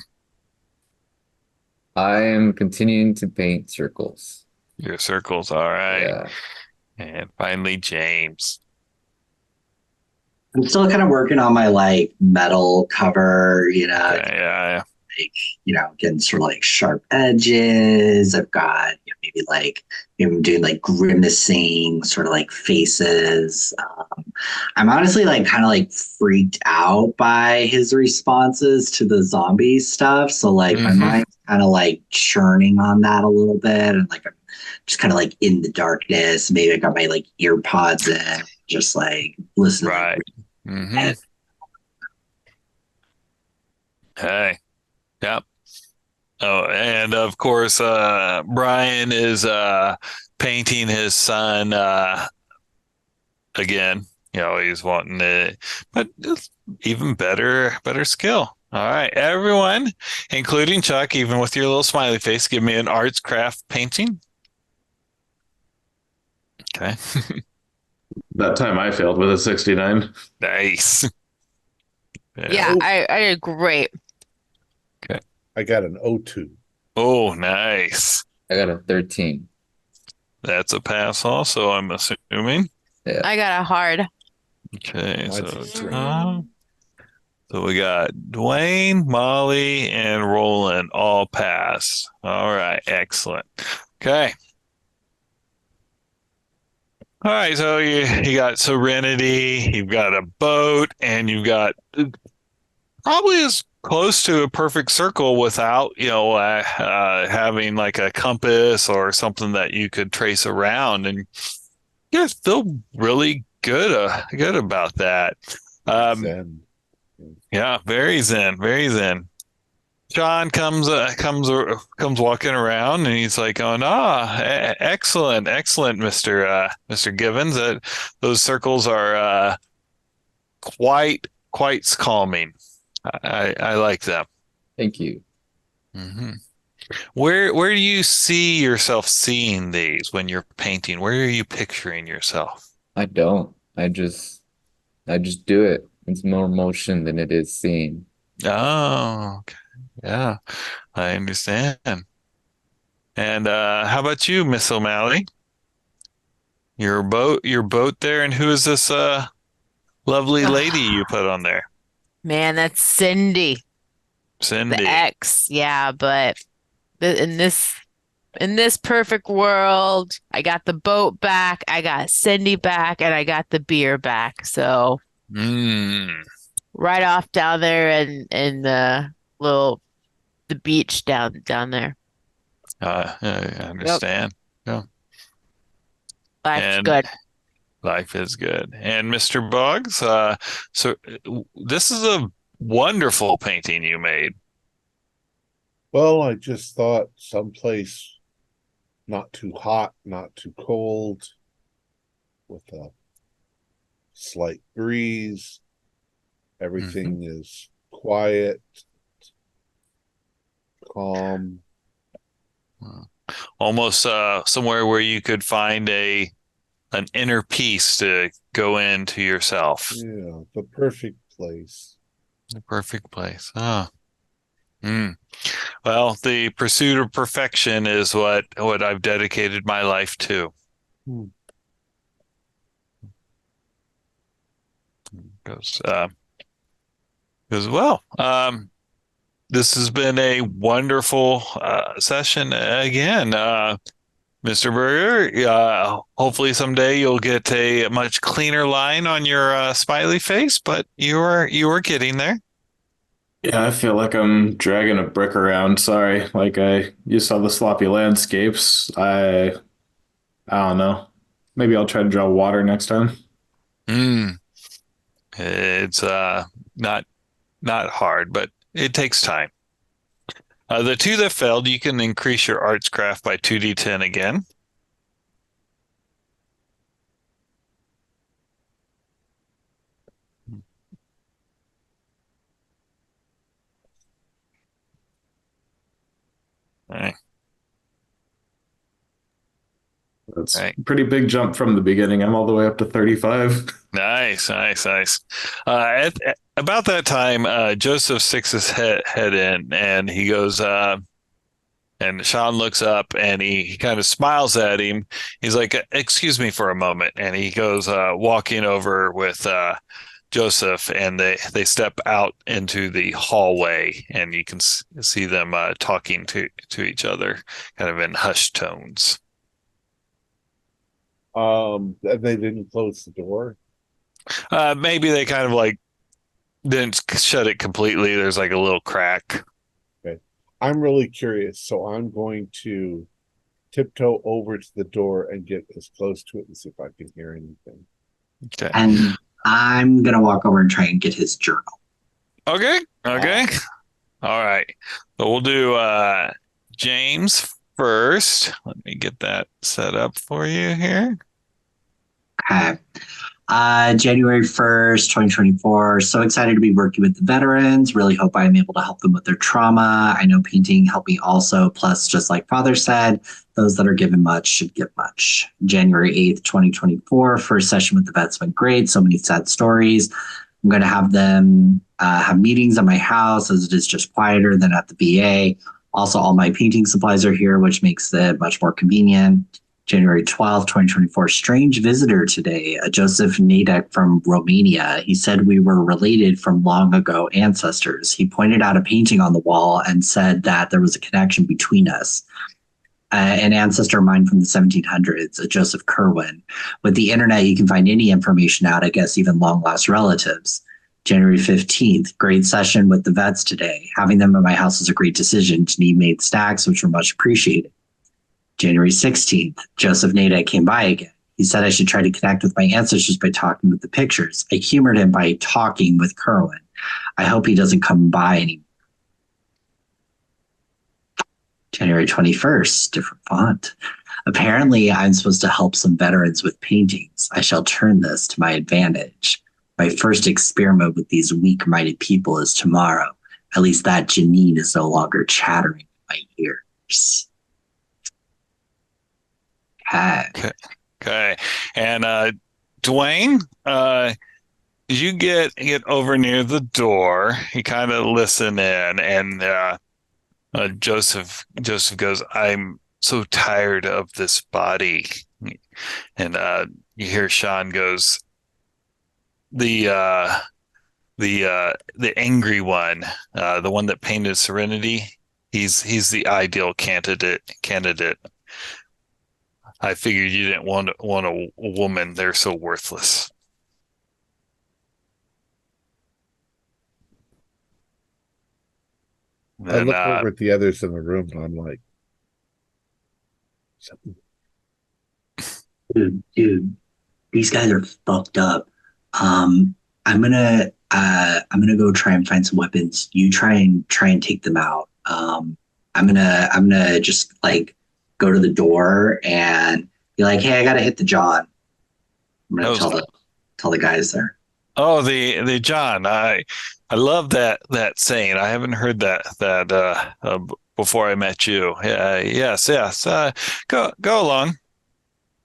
I am continuing to paint circles. your circles. All right. Yeah. And finally, James. I'm still kind of working on my like metal cover, Okay, yeah. like, getting sort of like sharp edges. I've got, maybe like him doing like grimacing sort of like faces. I'm honestly like kind of like freaked out by his responses to the zombie stuff. So like my mind's kind of like churning on that a little bit, and like I'm just kind of like in the darkness. Maybe I got my like ear pods in, just like listening. Right. Mm-hmm. Hey. Yep. Oh, and of course, Brian is painting his son again. He's wanting to, but it's even better skill. All right, everyone, including Chuck, even with your little smiley face, give me an arts craft painting. Okay. That time I failed with a 69. Nice. Yeah, I did great. Okay. I got an O2. Oh, nice. I got a 13. That's a pass also, I'm assuming. Yeah. I got a hard. Okay, Mine's so a three. So we got Dwayne, Molly, and Roland all passed. All right, excellent. Okay. All right, so you got Serenity, you've got a boat, and you've got probably as close to a perfect circle without, having like a compass or something that you could trace around, and you guys feel really good about that. Zen. Yeah, very zen, very zen. John comes walking around, and he's like going, excellent, Mr. Givens. Those circles are quite calming. I like them. Thank you. Mm-hmm. Where do you see yourself seeing these when you're painting? Where are you picturing yourself? I don't. I just do it. It's more motion than it is seeing. Oh, okay. Yeah, I understand. And how about you, Miss O'Malley? Your boat there, and who is this lovely lady you put on there? Man, that's Cindy, Cindy. the ex. Yeah, but in this perfect world, I got the boat back, I got Cindy back, and I got the beer back. So right off down there in the beach down there. I understand. Yeah. Life's good. Life is good. And Mr. Boggs, so this is a wonderful painting you made. Well, I just thought someplace not too hot, not too cold, with a slight breeze. Everything is quiet, calm. Almost somewhere where you could find an inner peace to go into yourself. Yeah, the perfect place. The perfect place. Well, the pursuit of perfection is what I've dedicated my life to. Goes well. This has been a wonderful session again. Mr. Berger, hopefully someday you'll get a much cleaner line on your smiley face, but you are getting there. Yeah, I feel like I'm dragging a brick around. Sorry. You saw the sloppy landscapes. I don't know. Maybe I'll try to draw water next time. It's not hard, but it takes time. The two that failed, you can increase your arts craft by 2d10 again. All right. That's a pretty big jump from the beginning. I'm all the way up to 35. Nice. At about that time, Joseph sticks his head in, and he goes, and Sean looks up, and he kind of smiles at him. He's like, "Excuse me for a moment," and he goes walking over with Joseph, and they step out into the hallway, and you can see them talking to each other, kind of in hushed tones. They didn't close the door. Maybe they kind of like didn't shut it completely. There's like a little crack. Okay. I'm really curious, so I'm going to tiptoe over to the door and get as close to it and see if I can hear anything. Okay. And I'm gonna walk over and try and get his journal. Okay. All right. So we'll do James first. Let me get that set up for you here. Okay. January 1st, 2024. So excited to be working with the veterans. Really hope I'm able to help them with their trauma. I know painting helped me also. Plus, just like Father said, those that are given much should give much. January 8th, 2024. First session with the vets went great. So many sad stories. I'm going to have them have meetings at my house as it is just quieter than at the VA. Also, all my painting supplies are here, which makes it much more convenient. January 12th, 2024, strange visitor today, a Joseph Nadek from Romania. He said we were related from long ago ancestors. He pointed out a painting on the wall and said that there was a connection between us. An ancestor of mine from the 1700s, a Joseph Kerwin. With the internet, you can find any information out, I guess even long-lost relatives. January 15th, great session with the vets today. Having them at my house was a great decision. Janine made stacks, which were much appreciated. January 16th, Joseph Nadek came by again. He said I should try to connect with my ancestors by talking with the pictures. I humored him by talking with Kerwin. I hope he doesn't come by anymore. January 21st, different font. Apparently, I'm supposed to help some veterans with paintings. I shall turn this to my advantage. My first experiment with these weak-minded people is tomorrow. At least that Janine is no longer chattering in my ears. Okay. And Dwayne, you get over near the door. You kind of listen in, and Joseph goes, "I'm so tired of this body." And you hear Sean goes, the angry one, the one that painted Serenity. He's the ideal candidate. I figured you didn't want a woman. They're so worthless. I look over at the others in the room and I'm like, dude, these guys are fucked up. I'm gonna go try and find some weapons. You try and take them out. I'm gonna just like go to the door and be like, hey, I gotta hit the John. I'm gonna tell the guys there. Oh, the John. I love that saying. I haven't heard that before I met you. Yes. Go along.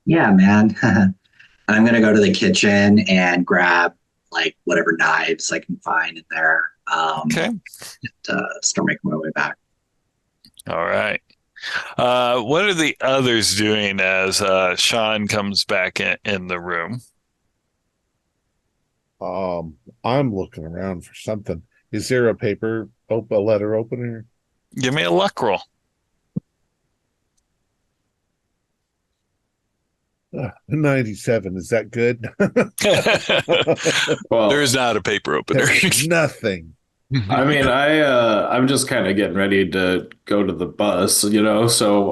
Yeah, man. I'm gonna go to the kitchen and grab like whatever knives I can find in there. Okay. And, start making my way back. All right. What are the others doing as Sean comes back in the room? I'm looking around for something. Is there a letter opener? Give me a luck roll. 97. Is that good? Well, there's not a paper opener. Nothing. I mean, I'm just kind of getting ready to go to the bus, So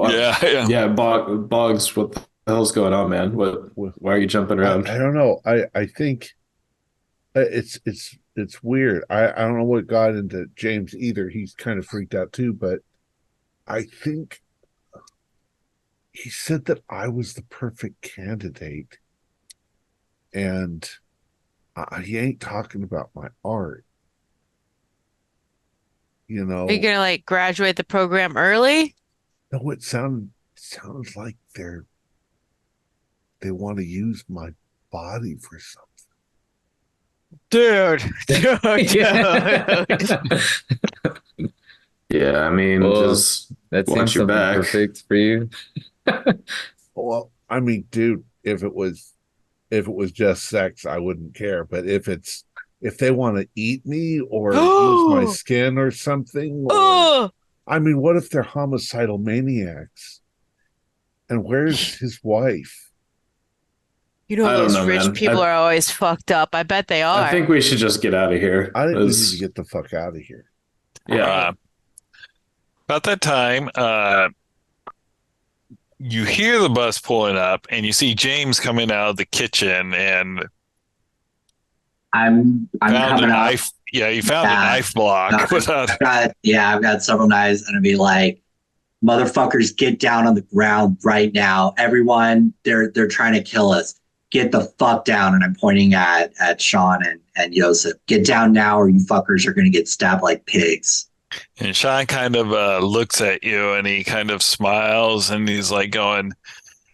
yeah. Boggs, what the hell's going on, man? Why are you jumping around? I don't know. I think it's weird. I don't know what got into James either. He's kind of freaked out too, but I think he said that I was the perfect candidate, and he ain't talking about my art. Are you gonna like graduate the program early? No, it sounds like they want to use my body for something. Dude. Yeah, I mean, just that want seems you back. perfect for you. Well, I mean, dude, if it was just sex, I wouldn't care. But if it's if they want to eat me or use my skin or something. Or, I mean, what if they're homicidal maniacs? And where's his wife? You know, I don't those know, rich man. people are always fucked up. I bet they are. I think we should just get out of here. I think we need to get the fuck out of here. Yeah. About that time, you hear the bus pulling up, and you see James coming out of the kitchen and I'm found coming a up. knife. Yeah, you found a knife block. I've got several knives, and I'll be like, motherfuckers, get down on the ground right now. Everyone, they're trying to kill us. Get the fuck down. And I'm pointing at Sean and Joseph. Get down now, or you fuckers are gonna get stabbed like pigs. And Sean kind of looks at you, and he kind of smiles, and he's like going,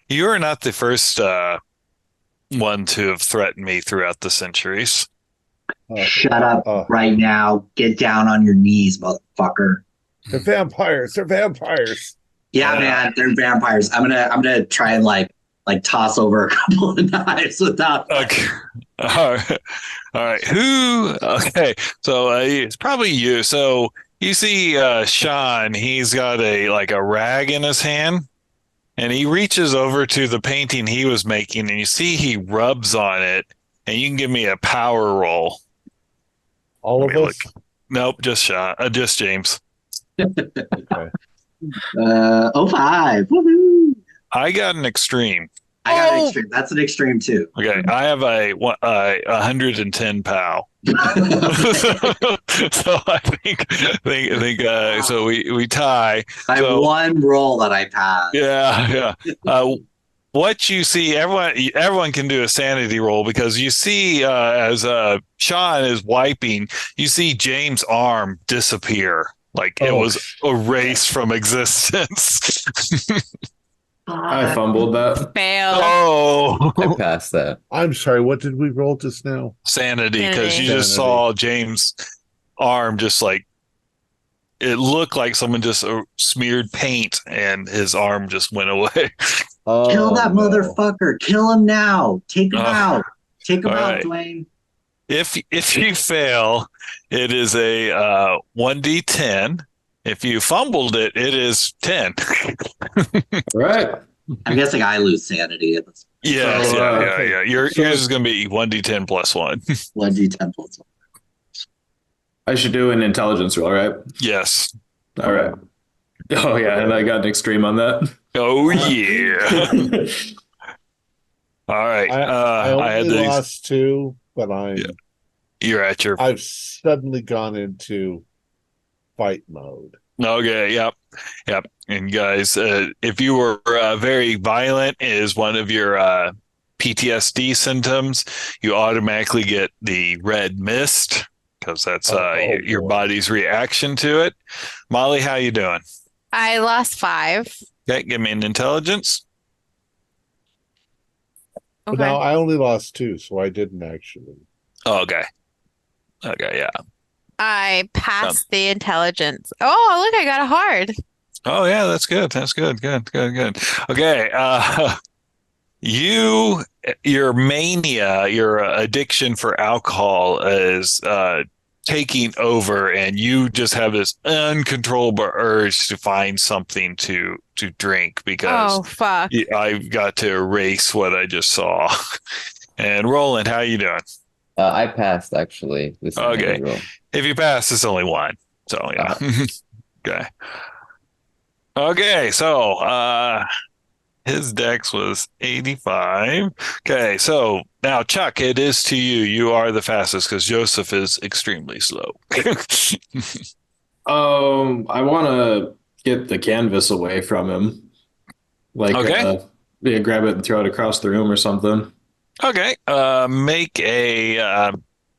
"You are not the first one to have threatened me throughout the centuries." Shut up right now. Get down on your knees, motherfucker. They're vampires. They're vampires. Yeah, man, they're vampires. I'm gonna try and like toss over a couple of knives without. Okay. All right. Who? Okay. So it's probably you. So you see Sean. He's got a rag in his hand, and he reaches over to the painting he was making, and you see he rubs on it. And you can give me a power roll. All of us? Nope, just Sean. Just James. Okay. 05. Woohoo! I got an extreme. I got an extreme. That's an extreme too. Okay, I have a 110 pow. So I think so we tie. I have one roll that I passed. Yeah. What you see, everyone can do a sanity roll, because you see as Sean is wiping, you see James' arm disappear. Like it was erased from existence. I fumbled that. Fail. Oh, I passed that. I'm sorry. What did we roll just now? sanity, because you Sanity. just saw James' arm just like it looked like someone just smeared paint and his arm just went away. Oh, Kill that no. motherfucker. Kill him now. Take him out. Take him All out, right. Dwayne. If you fail, it is a 1d10. If you fumbled it, it is 10. Right. I'm guessing I lose sanity at this Yes, So, yeah. Yours is going to be 1d10 plus 1. 1d10 plus 1. I should do an intelligence roll, right? Yes. All right. Oh, yeah. And I got an extreme on that. Oh, yeah. All right. I had only these. lost 2, but You're at your. I've suddenly gone into fight mode. Okay. Yep. And guys, if you were very violent, is one of your PTSD symptoms, you automatically get the red mist, because that's your boy. body's reaction to it. Molly, how you doing? I lost 5. Okay, give me an intelligence. But Okay. now I only lost 2, so I didn't actually. Oh, okay, yeah. I passed the intelligence. Oh, look, I got a hard. Oh, yeah, that's good. Good. Okay, your mania, your addiction for alcohol is taking over, and you just have this uncontrollable urge to find something to drink, because Oh, fuck. I've got to erase what I just saw. And Roland, how you doing? I passed actually. This Okay. roll. If you pass, it's only 1. So yeah. Okay, so his dex was 85. Okay, so now Chuck, it is to you. You are the fastest, because Joseph is extremely slow. I want to get the canvas away from him. Like, Okay. Grab it and throw it across the room or something. Okay, make a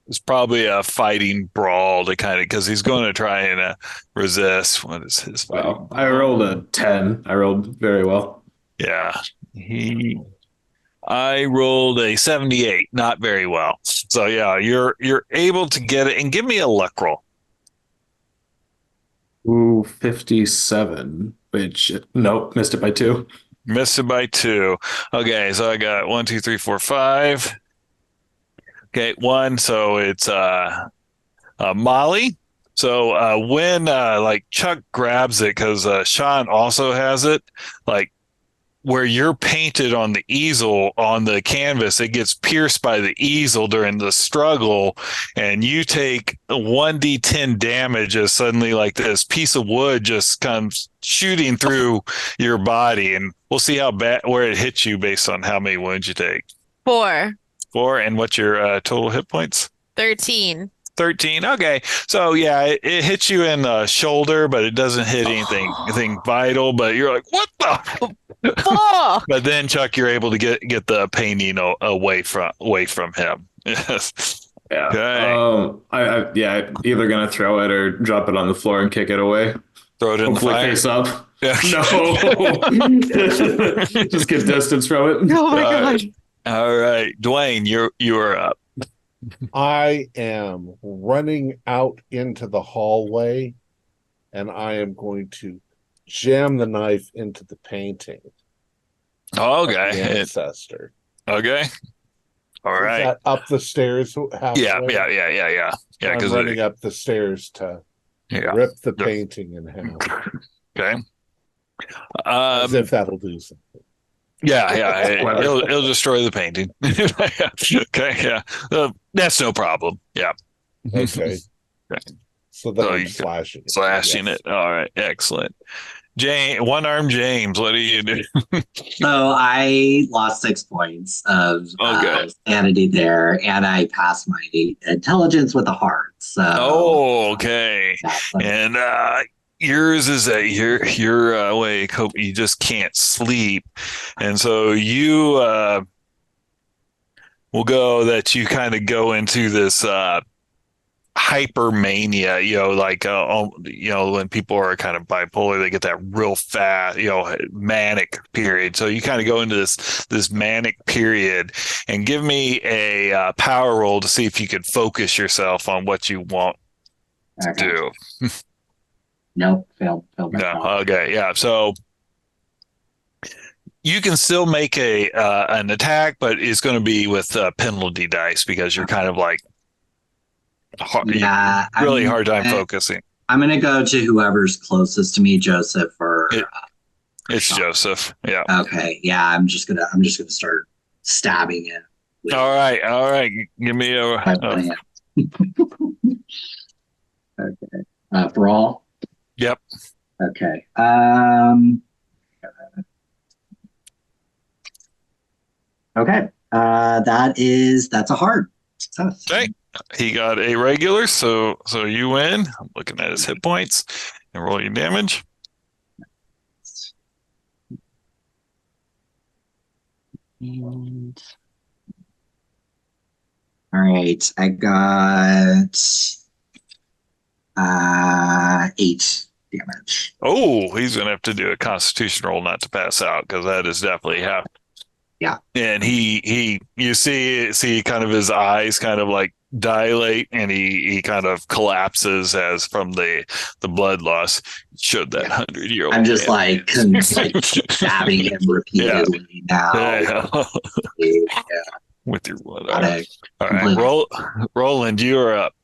it's probably a fighting brawl to kind of, because he's going to try and resist. What is his fighting? Wow. I rolled a 10. I rolled very well. Yeah, I rolled a 78, not very well. So yeah, you're able to get it. And give me a luck roll. Ooh, 57, which, nope, missed it by 2. Missed it by 2. Okay, so I got 1, 2, 3, 4, 5. Okay, one. So it's Molly. So when like Chuck grabs it, because Sean also has it, like where you're painted on the easel on the canvas, it gets pierced by the easel during the struggle, and you take 1d10 damage as suddenly like this piece of wood just comes shooting through your body, and we'll see how bad where it hits you based on how many wounds you take. 4. 4, and what's your total hit points? 13. 13. Okay. So yeah, it hits you in the shoulder, but it doesn't hit anything vital, but you're like, what the? Oh! But then Chuck, you're able to get the painting away from him. Yes. Yeah. Okay. Yeah, either gonna throw it or drop it on the floor and kick it away. Throw it in Hopefully the fire. face up. Yeah. No. Just get distance from it. Oh my God. All right, Dwayne, you're up. I am running out into the hallway, and I am going to jam the knife into the painting. Okay. The ancestor. Okay. All Is right. that up the stairs halfway? Yeah. Yeah. I'm Because running up the stairs to rip the painting in half. Okay. As if that'll do something. Yeah. It'll destroy the painting. Okay. Yeah. That's no problem. Yeah. Okay. Okay. So then So I'm you slashing it. Slashing Yes. it. All right. Excellent. One-armed James, what do you do? So I lost 6 points of Okay. sanity there, and I passed my intelligence with a heart. So Okay. that's And yours is that you're awake, hope you just can't sleep. And so you will go that you kind of go into this hypermania, like when people are kind of bipolar, they get that real fast, manic period. So you kind of go into this manic period, and give me a power roll to see if you could focus yourself on what you want to do. Nope, failed. No, okay, yeah. So you can still make an attack, but it's going to be with penalty dice because you're kind of like really hard time focusing. I'm gonna go to whoever's closest to me, Joseph or It's Sean. Joseph. Yeah. Okay. Yeah, I'm just gonna start stabbing it. All right. Give me My plan. Okay. For all. Yep. Okay. Okay. That's a hard success. Okay. He got a regular, so you win. I'm looking at his hit points and roll your damage. And all right, I got 8 damage. Oh, he's gonna have to do a Constitution roll not to pass out, because that is definitely half. Yeah. And you see kind of his eyes kind of like dilate, and he kind of collapses as from the blood loss. Showed that 100-year-old. I'm just like stabbing him repeatedly now. Yeah. With your blood. All right. Roland, you are up.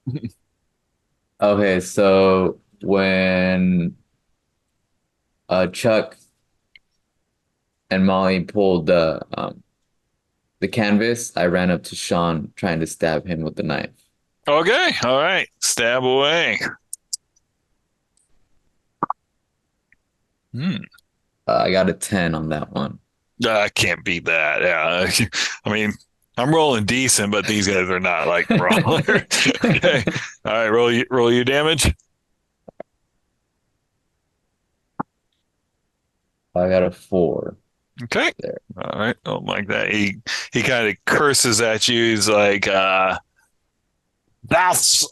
Okay, so when Chuck and Molly pulled the canvas, I ran up to Sean trying to stab him with the knife. Okay. All right. Stab away. I got a 10 on that one. I can't beat that. Yeah. I mean, I'm rolling decent, but these guys are not like rollers. Okay. All right. Roll your damage. I got a 4. Okay. There. All right. Oh my God. He kind of curses at you. He's like, thou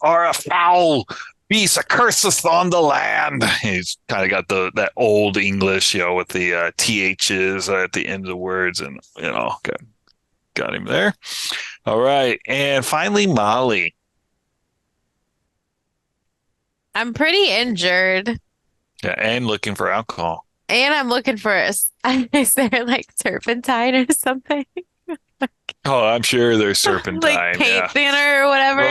art a foul beast, accurseth on the land. He's kind of got that old English, with the THs at the end of the words, and got him there. All right. And finally, Molly. I'm pretty injured. Yeah, and looking for alcohol. And I'm looking for is there like turpentine or something? Oh, I'm sure there's serpentine. Like paint Yeah. thinner or whatever. Oh,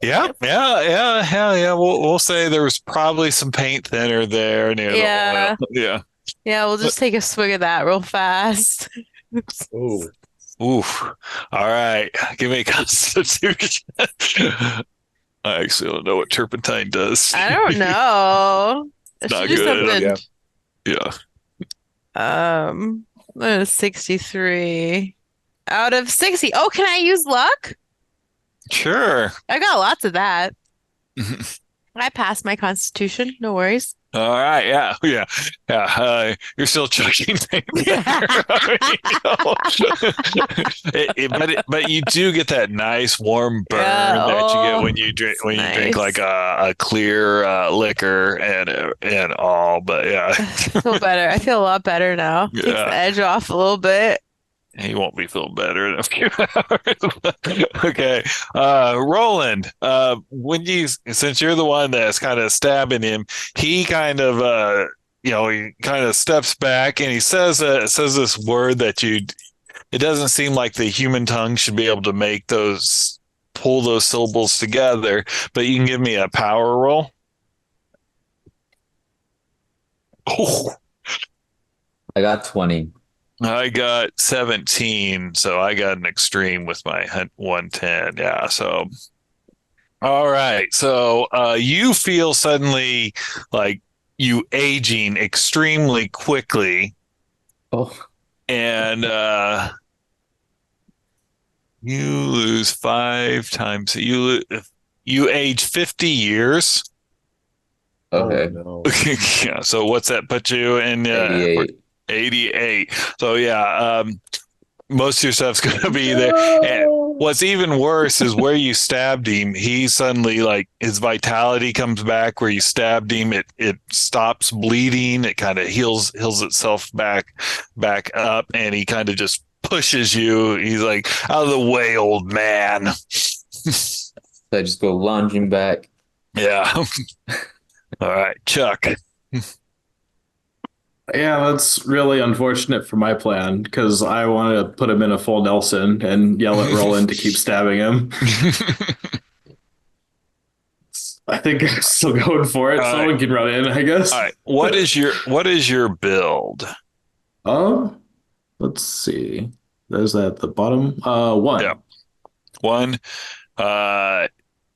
yeah. We'll say there was probably some paint thinner there near the oil. Yeah. Yeah. Yeah, we'll just take a swig of that real fast. Oh, Oof. All right. Give me a constitution. I actually don't know what turpentine does. I don't know. I Not should do good. something. yeah. Yeah. 63 out of 60. Oh, can I use luck? Sure. I got lots of that. I passed my constitution. No worries. All right. Yeah. You're still chugging paint. But you do get that nice warm burn that you get when you drink nice. like a clear liquor and all. But yeah, I feel better. I feel a lot better now. Takes the edge off a little bit. he won't be feeling better in a few hours. Okay. Roland, since you're the one that's kind of stabbing him, he kind of he kind of steps back and he says this word that it doesn't seem like the human tongue should be able to pull those syllables together, but you can give me a power roll. Oh, I got 20. I got 17, so I got an extreme with my 110. Yeah, so all right. So you feel suddenly like you aging extremely quickly, Oh, and you lose 5 times. You age 50 years. okay. Oh, no. Yeah. So what's that put you in? 88. 88. So yeah, most of your stuff's gonna be there. And what's even worse is where you stabbed him. He suddenly, like, his vitality comes back. Where you stabbed him, it stops bleeding. It kind of heals itself back up, and he kind of just pushes you. He's like, "Out of the way, old man." So I just go lunging back. Yeah. All right, Chuck. Yeah, that's really unfortunate for my plan because I wanted to put him in a full Nelson and yell at Roland to keep stabbing him. I think I'm still going for it. All Someone right. can run in, I guess. All right. What is your build? Let's see. There's that at the bottom. 1. Yeah. 1.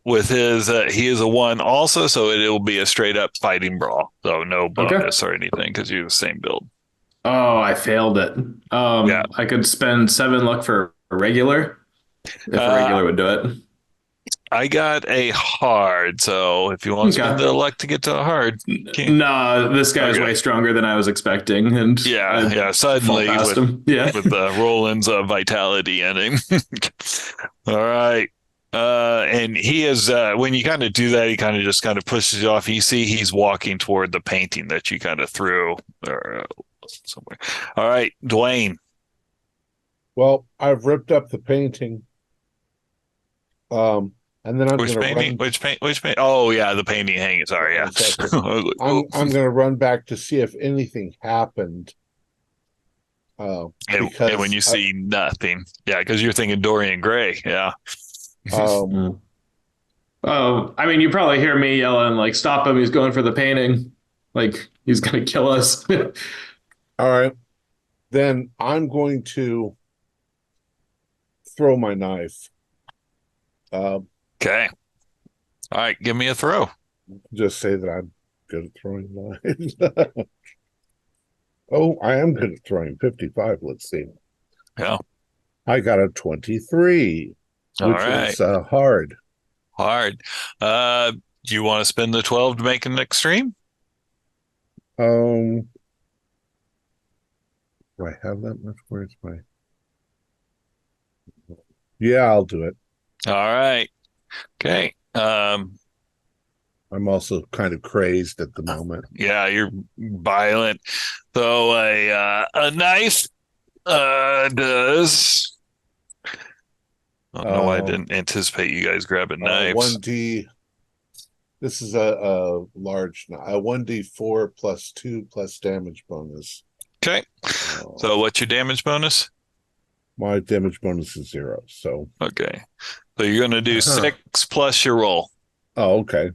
With his he is a 1 also, so it will be a straight up fighting brawl. So no bonus or anything because you're the same build. Oh, I failed it. Yeah. I could spend 7 luck for a regular if a regular would do it. I got a hard, so if you want to spend the luck to get to a hard, no, this guy's way stronger than I was expecting, and suddenly with Roland's vitality ending. All right. And he is when you kind of do that, he kind of pushes you off. You see he's walking toward the painting that you kind of threw somewhere. All right, Dwayne. Well, I've ripped up the painting. And then I'm Which going to painting? Which paint? Oh yeah, the painting hanging. Sorry, yeah. I'm going to run back to see if anything happened. And when you see nothing, yeah, because you're thinking Dorian Gray, yeah. I mean, you probably hear me yelling like, "Stop him! He's going for the painting! Like he's going to kill us!" All right, then I'm going to throw my knife. Okay. All right, give me a throw. Just say that I'm good at throwing knives. Oh, I am good at throwing 55. Let's see. Yeah. I got a 23, which is hard. Hard. Do you want to spend the 12 to make an extreme? Do I have that much? Where's my... Yeah, I'll do it. All right. Okay. I'm also kind of crazed at the moment. Yeah, you're violent. So a knife does. I don't know why I didn't anticipate you guys grabbing knives. 1D. This is a large, a 1D4 plus 2 plus damage bonus. Okay. So what's your damage bonus? My damage bonus is 0. So Okay. So you're going to do 6 plus your roll. oh, okay.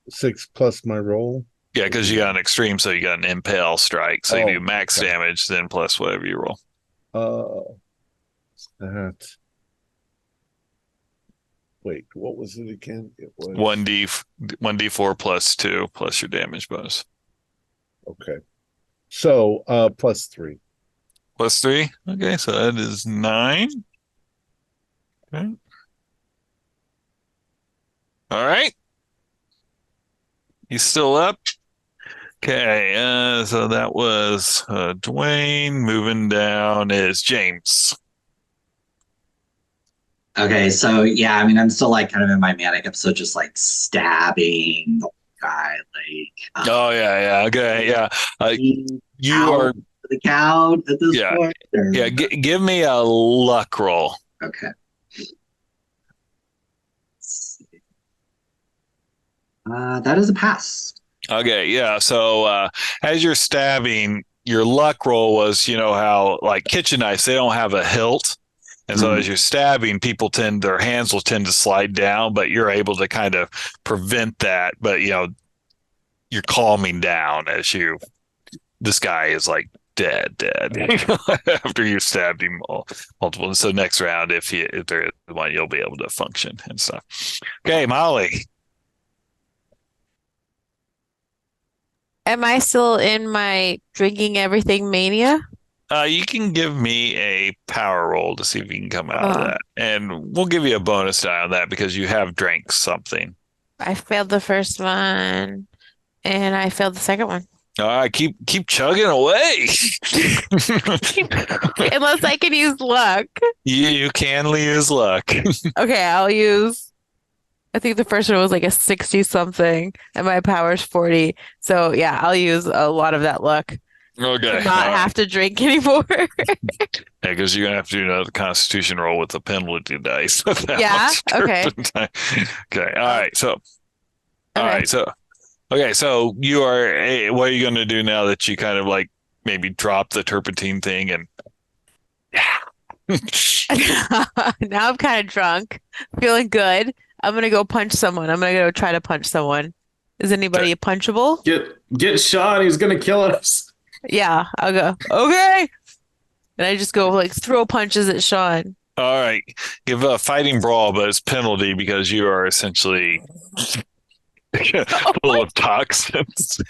6 plus my roll. Yeah, because you got an extreme, so you got an impale strike. So you do max damage, then plus whatever you roll. That. Wait, what was it again? It was 1d4 plus 2 plus your damage bonus. Okay. So plus 3. Plus 3. Okay, so that is 9. Okay. All right. He's still up. Okay, so that was Dwayne. Moving down is James. Okay, so yeah, I mean, I'm still like kind of in my manic episode, just like stabbing the guy, like. Oh yeah, okay, yeah. You are the count at this point. Or? Yeah, give me a luck roll. Okay. That is a pass. Okay, yeah. So as you're stabbing, your luck roll was, you know how like kitchen knives, they don't have a hilt. And so as you're stabbing, their hands will tend to slide down, but you're able to kind of prevent that. But, you know, you're calming down this guy is like dead after you stabbed him multiple. And so next round, if there is one, you'll be able to function and stuff. Okay, Molly. Am I still in my drinking everything mania? You can give me a power roll to see if you can come out of that. And we'll give you a bonus die on that because you have drank something. I failed the first one and I failed the second one. All right, keep chugging away. Unless I can use luck. You can use luck. Okay, I'll use. I think the first one was like a 60 something and my power's 40. So yeah, I'll use a lot of that luck. Okay. To not have to drink anymore. Yeah, because you're gonna have to do another Constitution roll with the penalty dice. Yeah. Okay. Okay. All right. So. All right. So. Okay. So you are. What are you gonna do now that you kind of like maybe drop the turpentine thing and? Now I'm kind of drunk, feeling good. I'm gonna go punch someone. I'm gonna go try to punch someone. Is anybody punchable? Get Sean. He's gonna kill us. Yeah, I'll go. Okay. And I just go like throw punches at Sean. All right. Give a fighting brawl, but it's penalty because you are essentially full of toxins.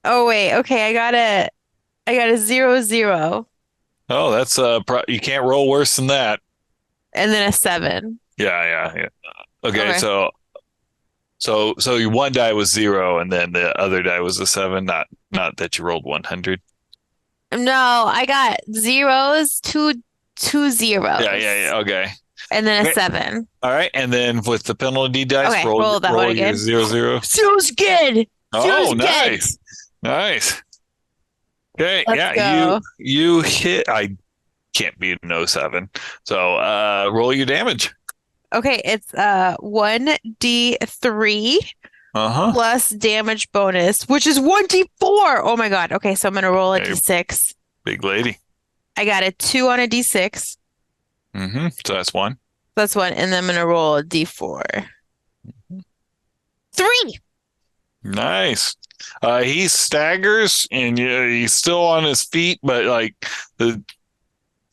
Oh wait, okay, I got a 0-0. Oh, that's you can't roll worse than that. And then a 7. Yeah. Okay. So your one die was 0, and then the other die was a 7. Not that you rolled 100. No, I got zeros, two zeros. Yeah. Okay. And then a 7. All right, and then with the penalty dice, Okay, roll that one again. Your 0-0. Feels good. Oh, Feels nice. Okay, Let's go. You hit. I can't beat an 07. So roll your damage. Okay, it's 1d3 plus damage bonus, which is 1d4. Oh my god. Okay, so I'm gonna roll a d6. Big lady. I got a 2 on a d6. So that's 1. That's 1, and then I'm gonna roll a d4. 3. Nice. He staggers and he's still on his feet, but like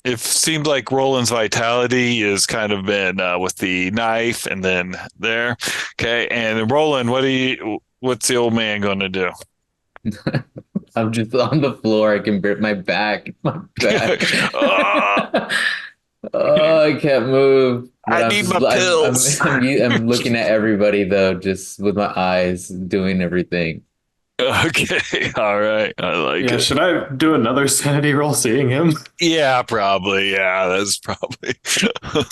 it seems like Roland's vitality has kind of been with the knife and then there. Okay, and Roland, what's the old man going to do? I'm just on the floor. I can grip my back. Oh, I can't move. I need my pills. I'm looking at everybody though, just with my eyes, doing everything. Okay, all right. I like it. Should I do another sanity roll seeing him? Yeah, probably. Yeah, that's probably.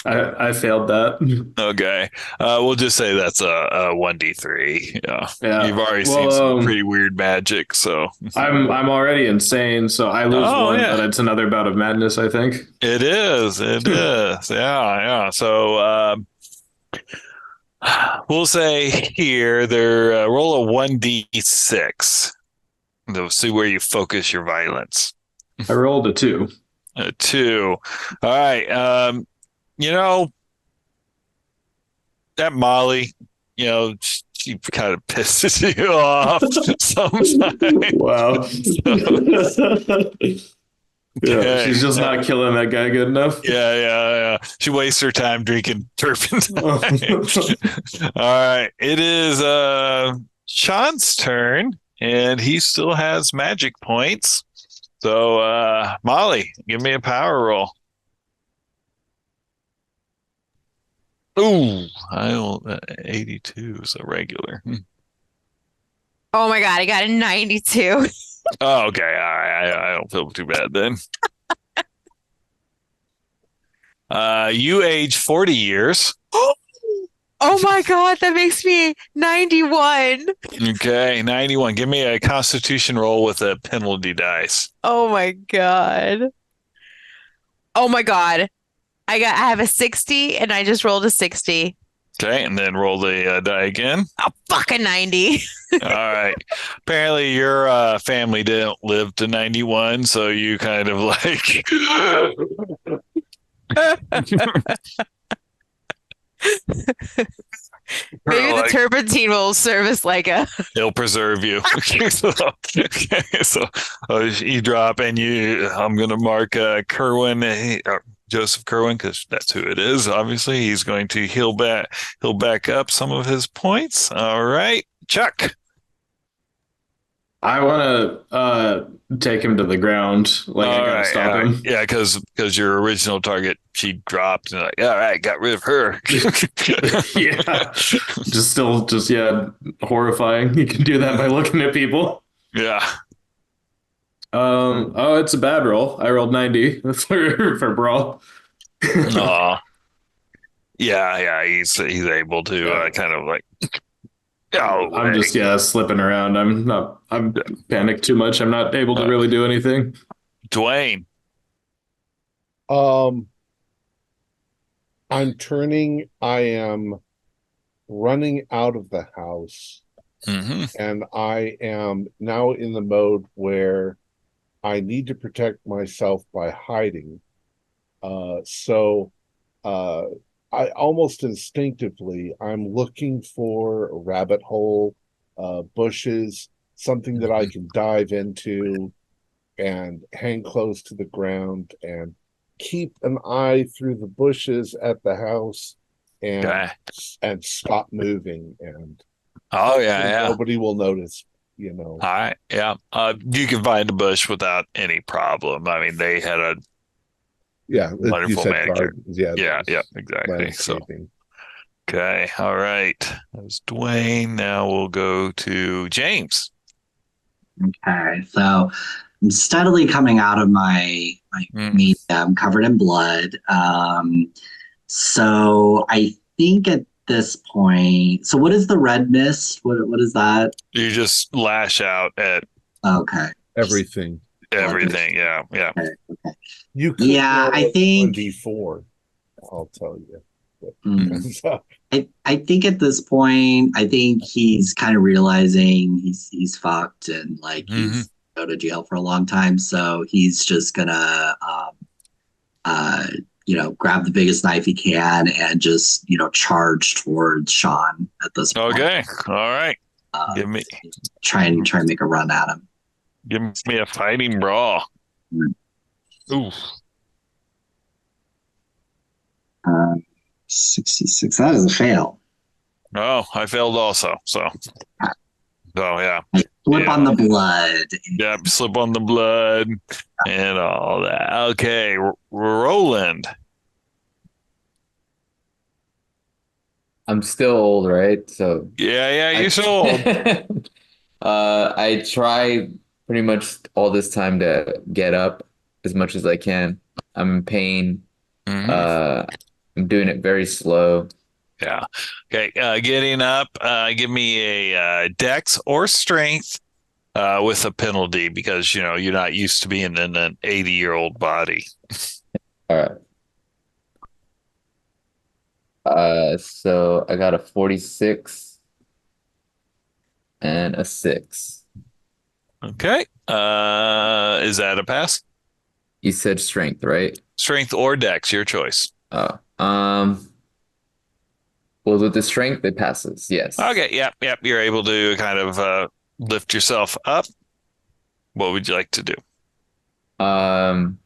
I failed that. Okay. We'll just say that's a 1d3. Yeah. You've already seen Well, some pretty weird magic, so. I'm already insane, so I lose one, but it's another bout of madness, I think. It is. Yeah. So, we'll say here, roll a 1d6. To see where you focus your violence. I rolled a 2. A 2. All right. You know, that Molly, she kind of pisses you off sometimes. Wow. Yeah, Okay. she's just not killing that guy good enough. Yeah. She wastes her time drinking turpentine. All right. It is Sean's turn, and he still has magic points. So Molly, give me a power roll. Ooh, 82 is a regular. Oh my God, I got a 92. Oh, okay. All right. I don't feel too bad then. You age 40 years. Oh my God, that makes me 91. Okay, 91. Give me a constitution roll with a penalty dice. Oh my God. Oh my God. I have a 60 and I just rolled a 60. Okay, and then roll the die again. Oh, fucking 90. All right. Apparently, your family didn't live to 91, so you kind of like. Maybe the turpentine will serve as like a. It'll preserve you. So you drop, and I'm gonna mark Kerwin, Joseph Kerwin, because that's who it is. Obviously, he's going to heal back up some of his points. All right, Chuck. I want to take him to the ground. Like, I gotta stop him. Yeah, because your original target, she dropped, and all right, got rid of her. Yeah, horrifying. You can do that by looking at people. Yeah. Oh, it's a bad roll. I rolled 90 for brawl. Yeah. He's able to kind of like. Oh, I'm just slipping around. I'm panicked too much. I'm not able to really do anything. Dwayne. I'm turning. I am running out of the house, and I am now in the mode where I need to protect myself by hiding. So I almost instinctively, I'm looking for a rabbit hole, bushes, something that I can dive into and hang close to the ground and keep an eye through the bushes at the house and stop moving. And nobody will notice, All right. Yeah. You can find a bush without any problem. I mean, they had a wonderful manicure. Yeah, exactly. So, okay. All right. That was Dwayne. Now we'll go to James. Okay. So I'm steadily coming out of my medium covered in blood. So I think at this point, so what is the red mist? What is that? You just lash out at everything. Yeah. Okay. You could I think 1d4. I'll tell you. I think at this point, I think he's kind of realizing he's fucked and like he's go to jail for a long time. So he's just gonna grab the biggest knife he can and just charge towards Sean at this point. Okay. All right. Give me try and make a run at him. Give me a fighting brawl. Ooh. 66. That is a fail. Oh, I failed also. So yeah. Slip on the blood. Yep, slip on the blood and all that. Okay, Roland. I'm still old, right? So yeah, you're still old. I try pretty much all this time to get up as much as I can. I'm in pain. I'm doing it very slow. Yeah. Okay. Getting up. Give me a dex or strength with a penalty because you're not used to being in an 80-year-old body. All right. So I got a 46 and a 6. Okay. Is that a pass? You said strength, right? Strength or dex, your choice. Oh, well, with the strength, it passes. Yes. Okay. Yep. You're able to kind of lift yourself up. What would you like to do? Um,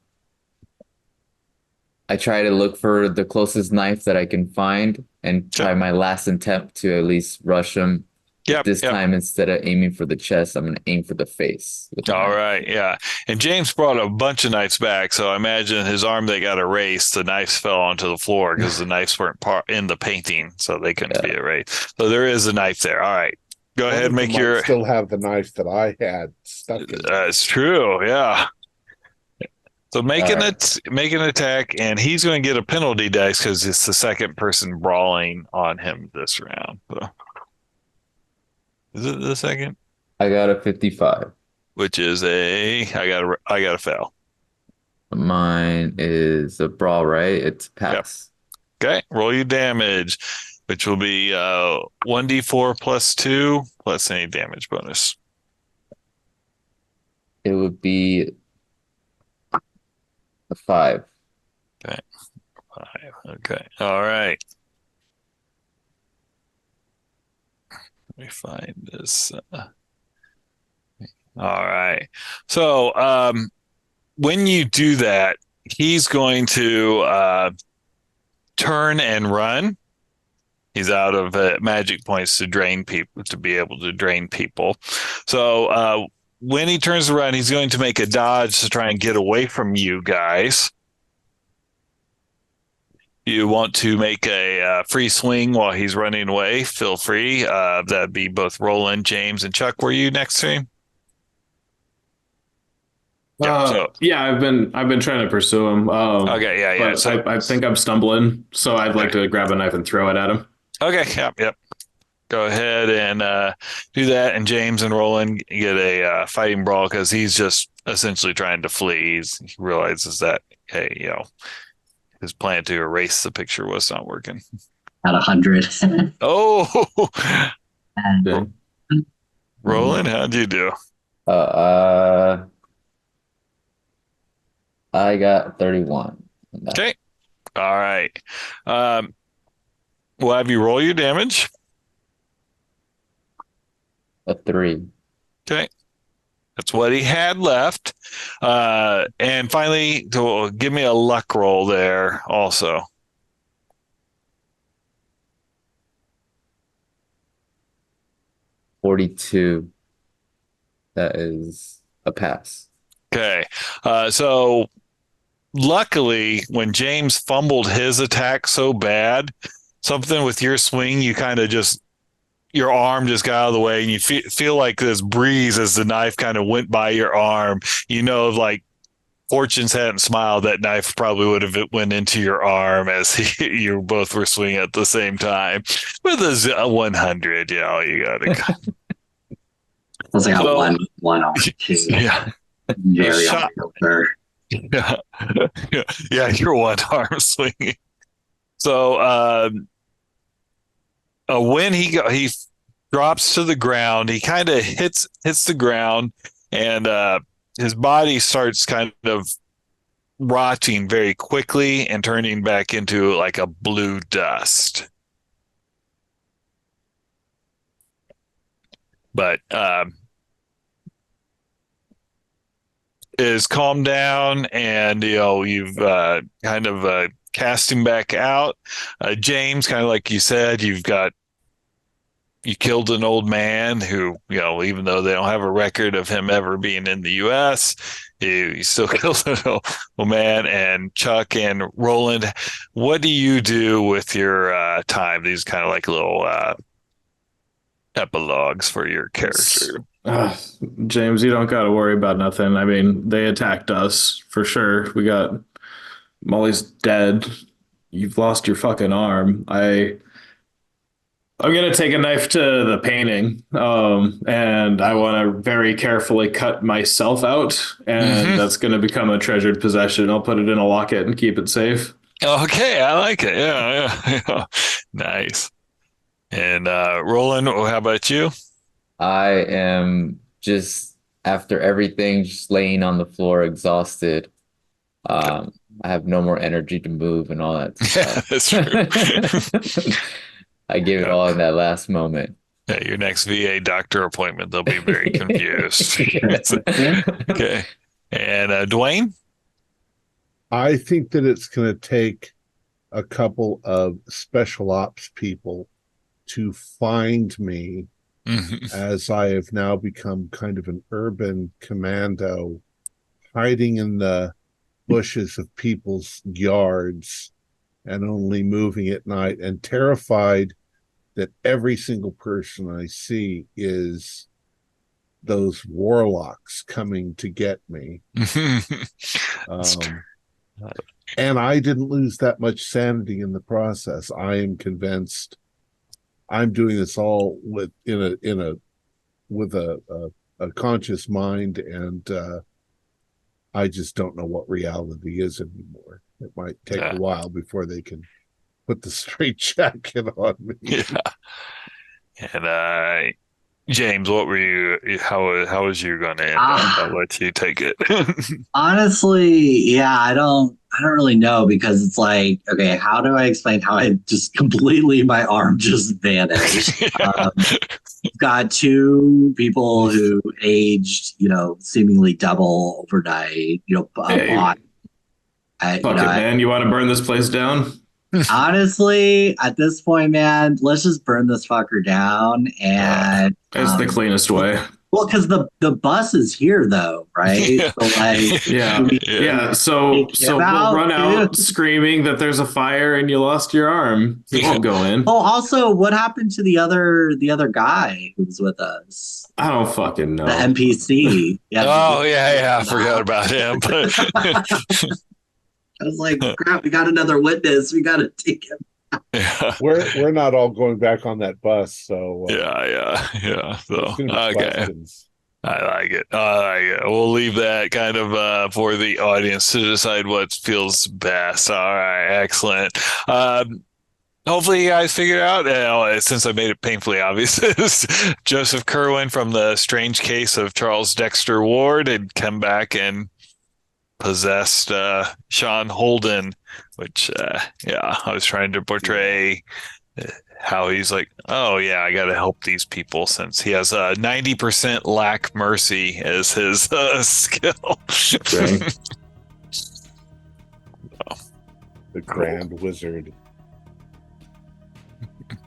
I try to look for the closest knife that I can find and try Sure. my last attempt to at least rush him. Yep. This time, instead of aiming for the chest, I'm going to aim for the face with the All knife. right. Yeah. And James brought a bunch of knives back. So I imagine his arm, they got erased. The knives fell onto the floor because the knives weren't in the painting. So they couldn't be erased. So there is a knife there. All right. Go ahead and make your. Still have the knife that I had stuck in. It's true. Yeah. So make an attack, and he's going to get a penalty dice because it's the second person brawling on him this round. So. Is it the second? I got a 55. Which is I got a fail. Mine is a brawl, right? It's pass. Yep. Okay, roll your damage, which will be 1d4 plus 2 plus any damage bonus. It would be a 5. Okay. 5. Okay. All right. Let me find this. All right. So when you do that, he's going to turn and run. He's out of magic points to drain people, to be able to drain people. So when he turns around, he's going to make a dodge to try and get away from you guys. You want to make a free swing while he's running away, feel free. That'd be both Roland, James, and Chuck. Were you next to him? Yeah, I've been trying to pursue him. Okay, yeah. But so I think I'm stumbling, so I'd like to grab a knife and throw it at him. Okay, yep. Go ahead and do that, and James and Roland get a fighting brawl because he's just essentially trying to flee. He realizes that, hey, his plan to erase the picture was not working. At 100. Oh, Yeah. Roland, how'd you do? I got 31. Okay, all right. We'll have you roll your damage. A 3. Okay. That's what he had left. And finally, give me a luck roll there also. 42. That is a pass. Okay. So luckily, when James fumbled his attack so bad, something with your swing, you kind of just, your arm just got out of the way, and you feel like this breeze as the knife kind of went by your arm. Like fortunes hadn't smiled, that knife probably would have went into your arm as you both were swinging at the same time. With a 100, you got to. I was like one on two. Yeah. Very on filter. Yeah, you're one arm swinging. So when he drops to the ground, he kind of hits the ground, and his body starts kind of rotting very quickly and turning back into like a blue dust. But is calmed down, and you've kind of cast him back out. James, kind of like you said, you killed an old man who, even though they don't have a record of him ever being in the U.S., you still killed an old man. And Chuck and Roland, what do you do with your time? These kind of like little epilogues for your character. James, you don't got to worry about nothing. I mean, they attacked us for sure. We got Molly's dead. You've lost your fucking arm. I'm gonna take a knife to the painting, and I want to very carefully cut myself out, and that's gonna become a treasured possession. I'll put it in a locket and keep it safe. Okay, I like it. Yeah. Nice. And Roland, how about you? I am just after everything, just laying on the floor, exhausted. I have no more energy to move and all that Yeah, stuff. that's true. I gave it all in that last moment. Yeah, your next VA doctor appointment, they'll be very confused. Okay. And Dwayne? I think that it's going to take a couple of special ops people to find me, as I have now become kind of an urban commando, hiding in the bushes of people's yards and only moving at night, and terrified that every single person I see is those warlocks coming to get me. And I didn't lose that much sanity in the process. I am convinced I'm doing this all with a conscious mind, and I just don't know what reality is anymore. It might take a while before they can put the straight jacket on me. Yeah. And James, what were you? How was you going to end up? I'll let you take it. Honestly, yeah, I don't really know, because it's like, okay, how do I explain how I just completely, my arm just vanished? Yeah. Got two people who aged, seemingly double overnight, Hey, bought. man, you want to burn this place down? Honestly, at this point, man, let's just burn this fucker down. And it's the cleanest way. Well, because the bus is here, though, right? Yeah. So, So we'll run out screaming that there's a fire and you lost your arm. You won't go in. Oh, also, what happened to the other guy who was with us? I don't fucking know. The NPC. Yeah, I forgot about him. I was like, crap, we got another witness. We got to take him. Yeah. We're not all going back on that bus, so yeah. So okay, questions. I like it. We'll leave that kind of for the audience to decide what feels best. All right, excellent. Hopefully you guys figured out, since I made it painfully obvious, Joseph Kerwin from The Strange Case of Charles Dexter Ward had come back and possessed Sean Holden, which I was trying to portray how he's like, oh yeah, I got to help these people, since he has 90% lack mercy as his skill. The Grand Wizard.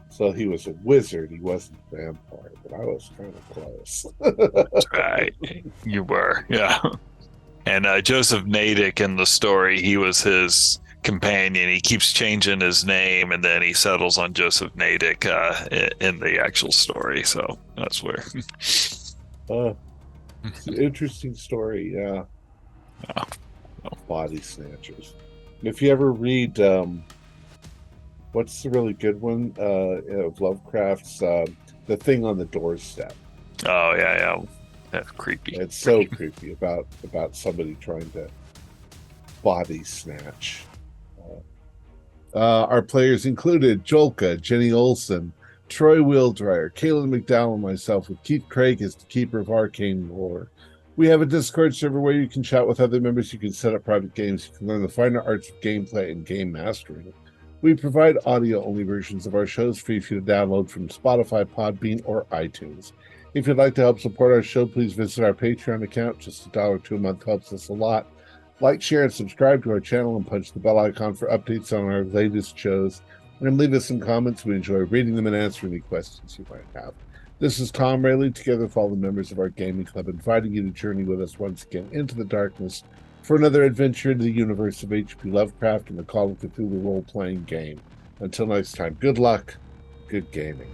So he was a wizard. He wasn't a vampire, but I was kind of close. That's right, you were, yeah. And Joseph Natick in the story, he was his companion. He keeps changing his name, and then he settles on Joseph Natick in the actual story. So that's where. It's an interesting story, yeah. Body Snatchers. If you ever read, what's the really good one of Lovecraft's The Thing on the Doorstep? Oh yeah. That's creepy. It's so creepy about somebody trying to body snatch. Our players included Jolka, Jenny Olson, Troy Wheeldryer, Caitlin McDowell, and myself, with Keith Craig as the keeper of Arcane Lore. We have a Discord server where you can chat with other members, you can set up private games, you can learn the finer arts of gameplay and game mastering. We provide audio-only versions of our shows free for you to download from Spotify, Podbean, or iTunes. If you'd like to help support our show, please visit our Patreon account. Just $1 or $2 a month helps us a lot. Like, share, and subscribe to our channel, and punch the bell icon for updates on our latest shows. And leave us some comments. We enjoy reading them and answering any questions you might have. This is Thom Raley, together with all the members of our gaming club, inviting you to journey with us once again into the darkness for another adventure into the universe of H.P. Lovecraft and the Call of Cthulhu role-playing game. Until next time, good luck, good gaming.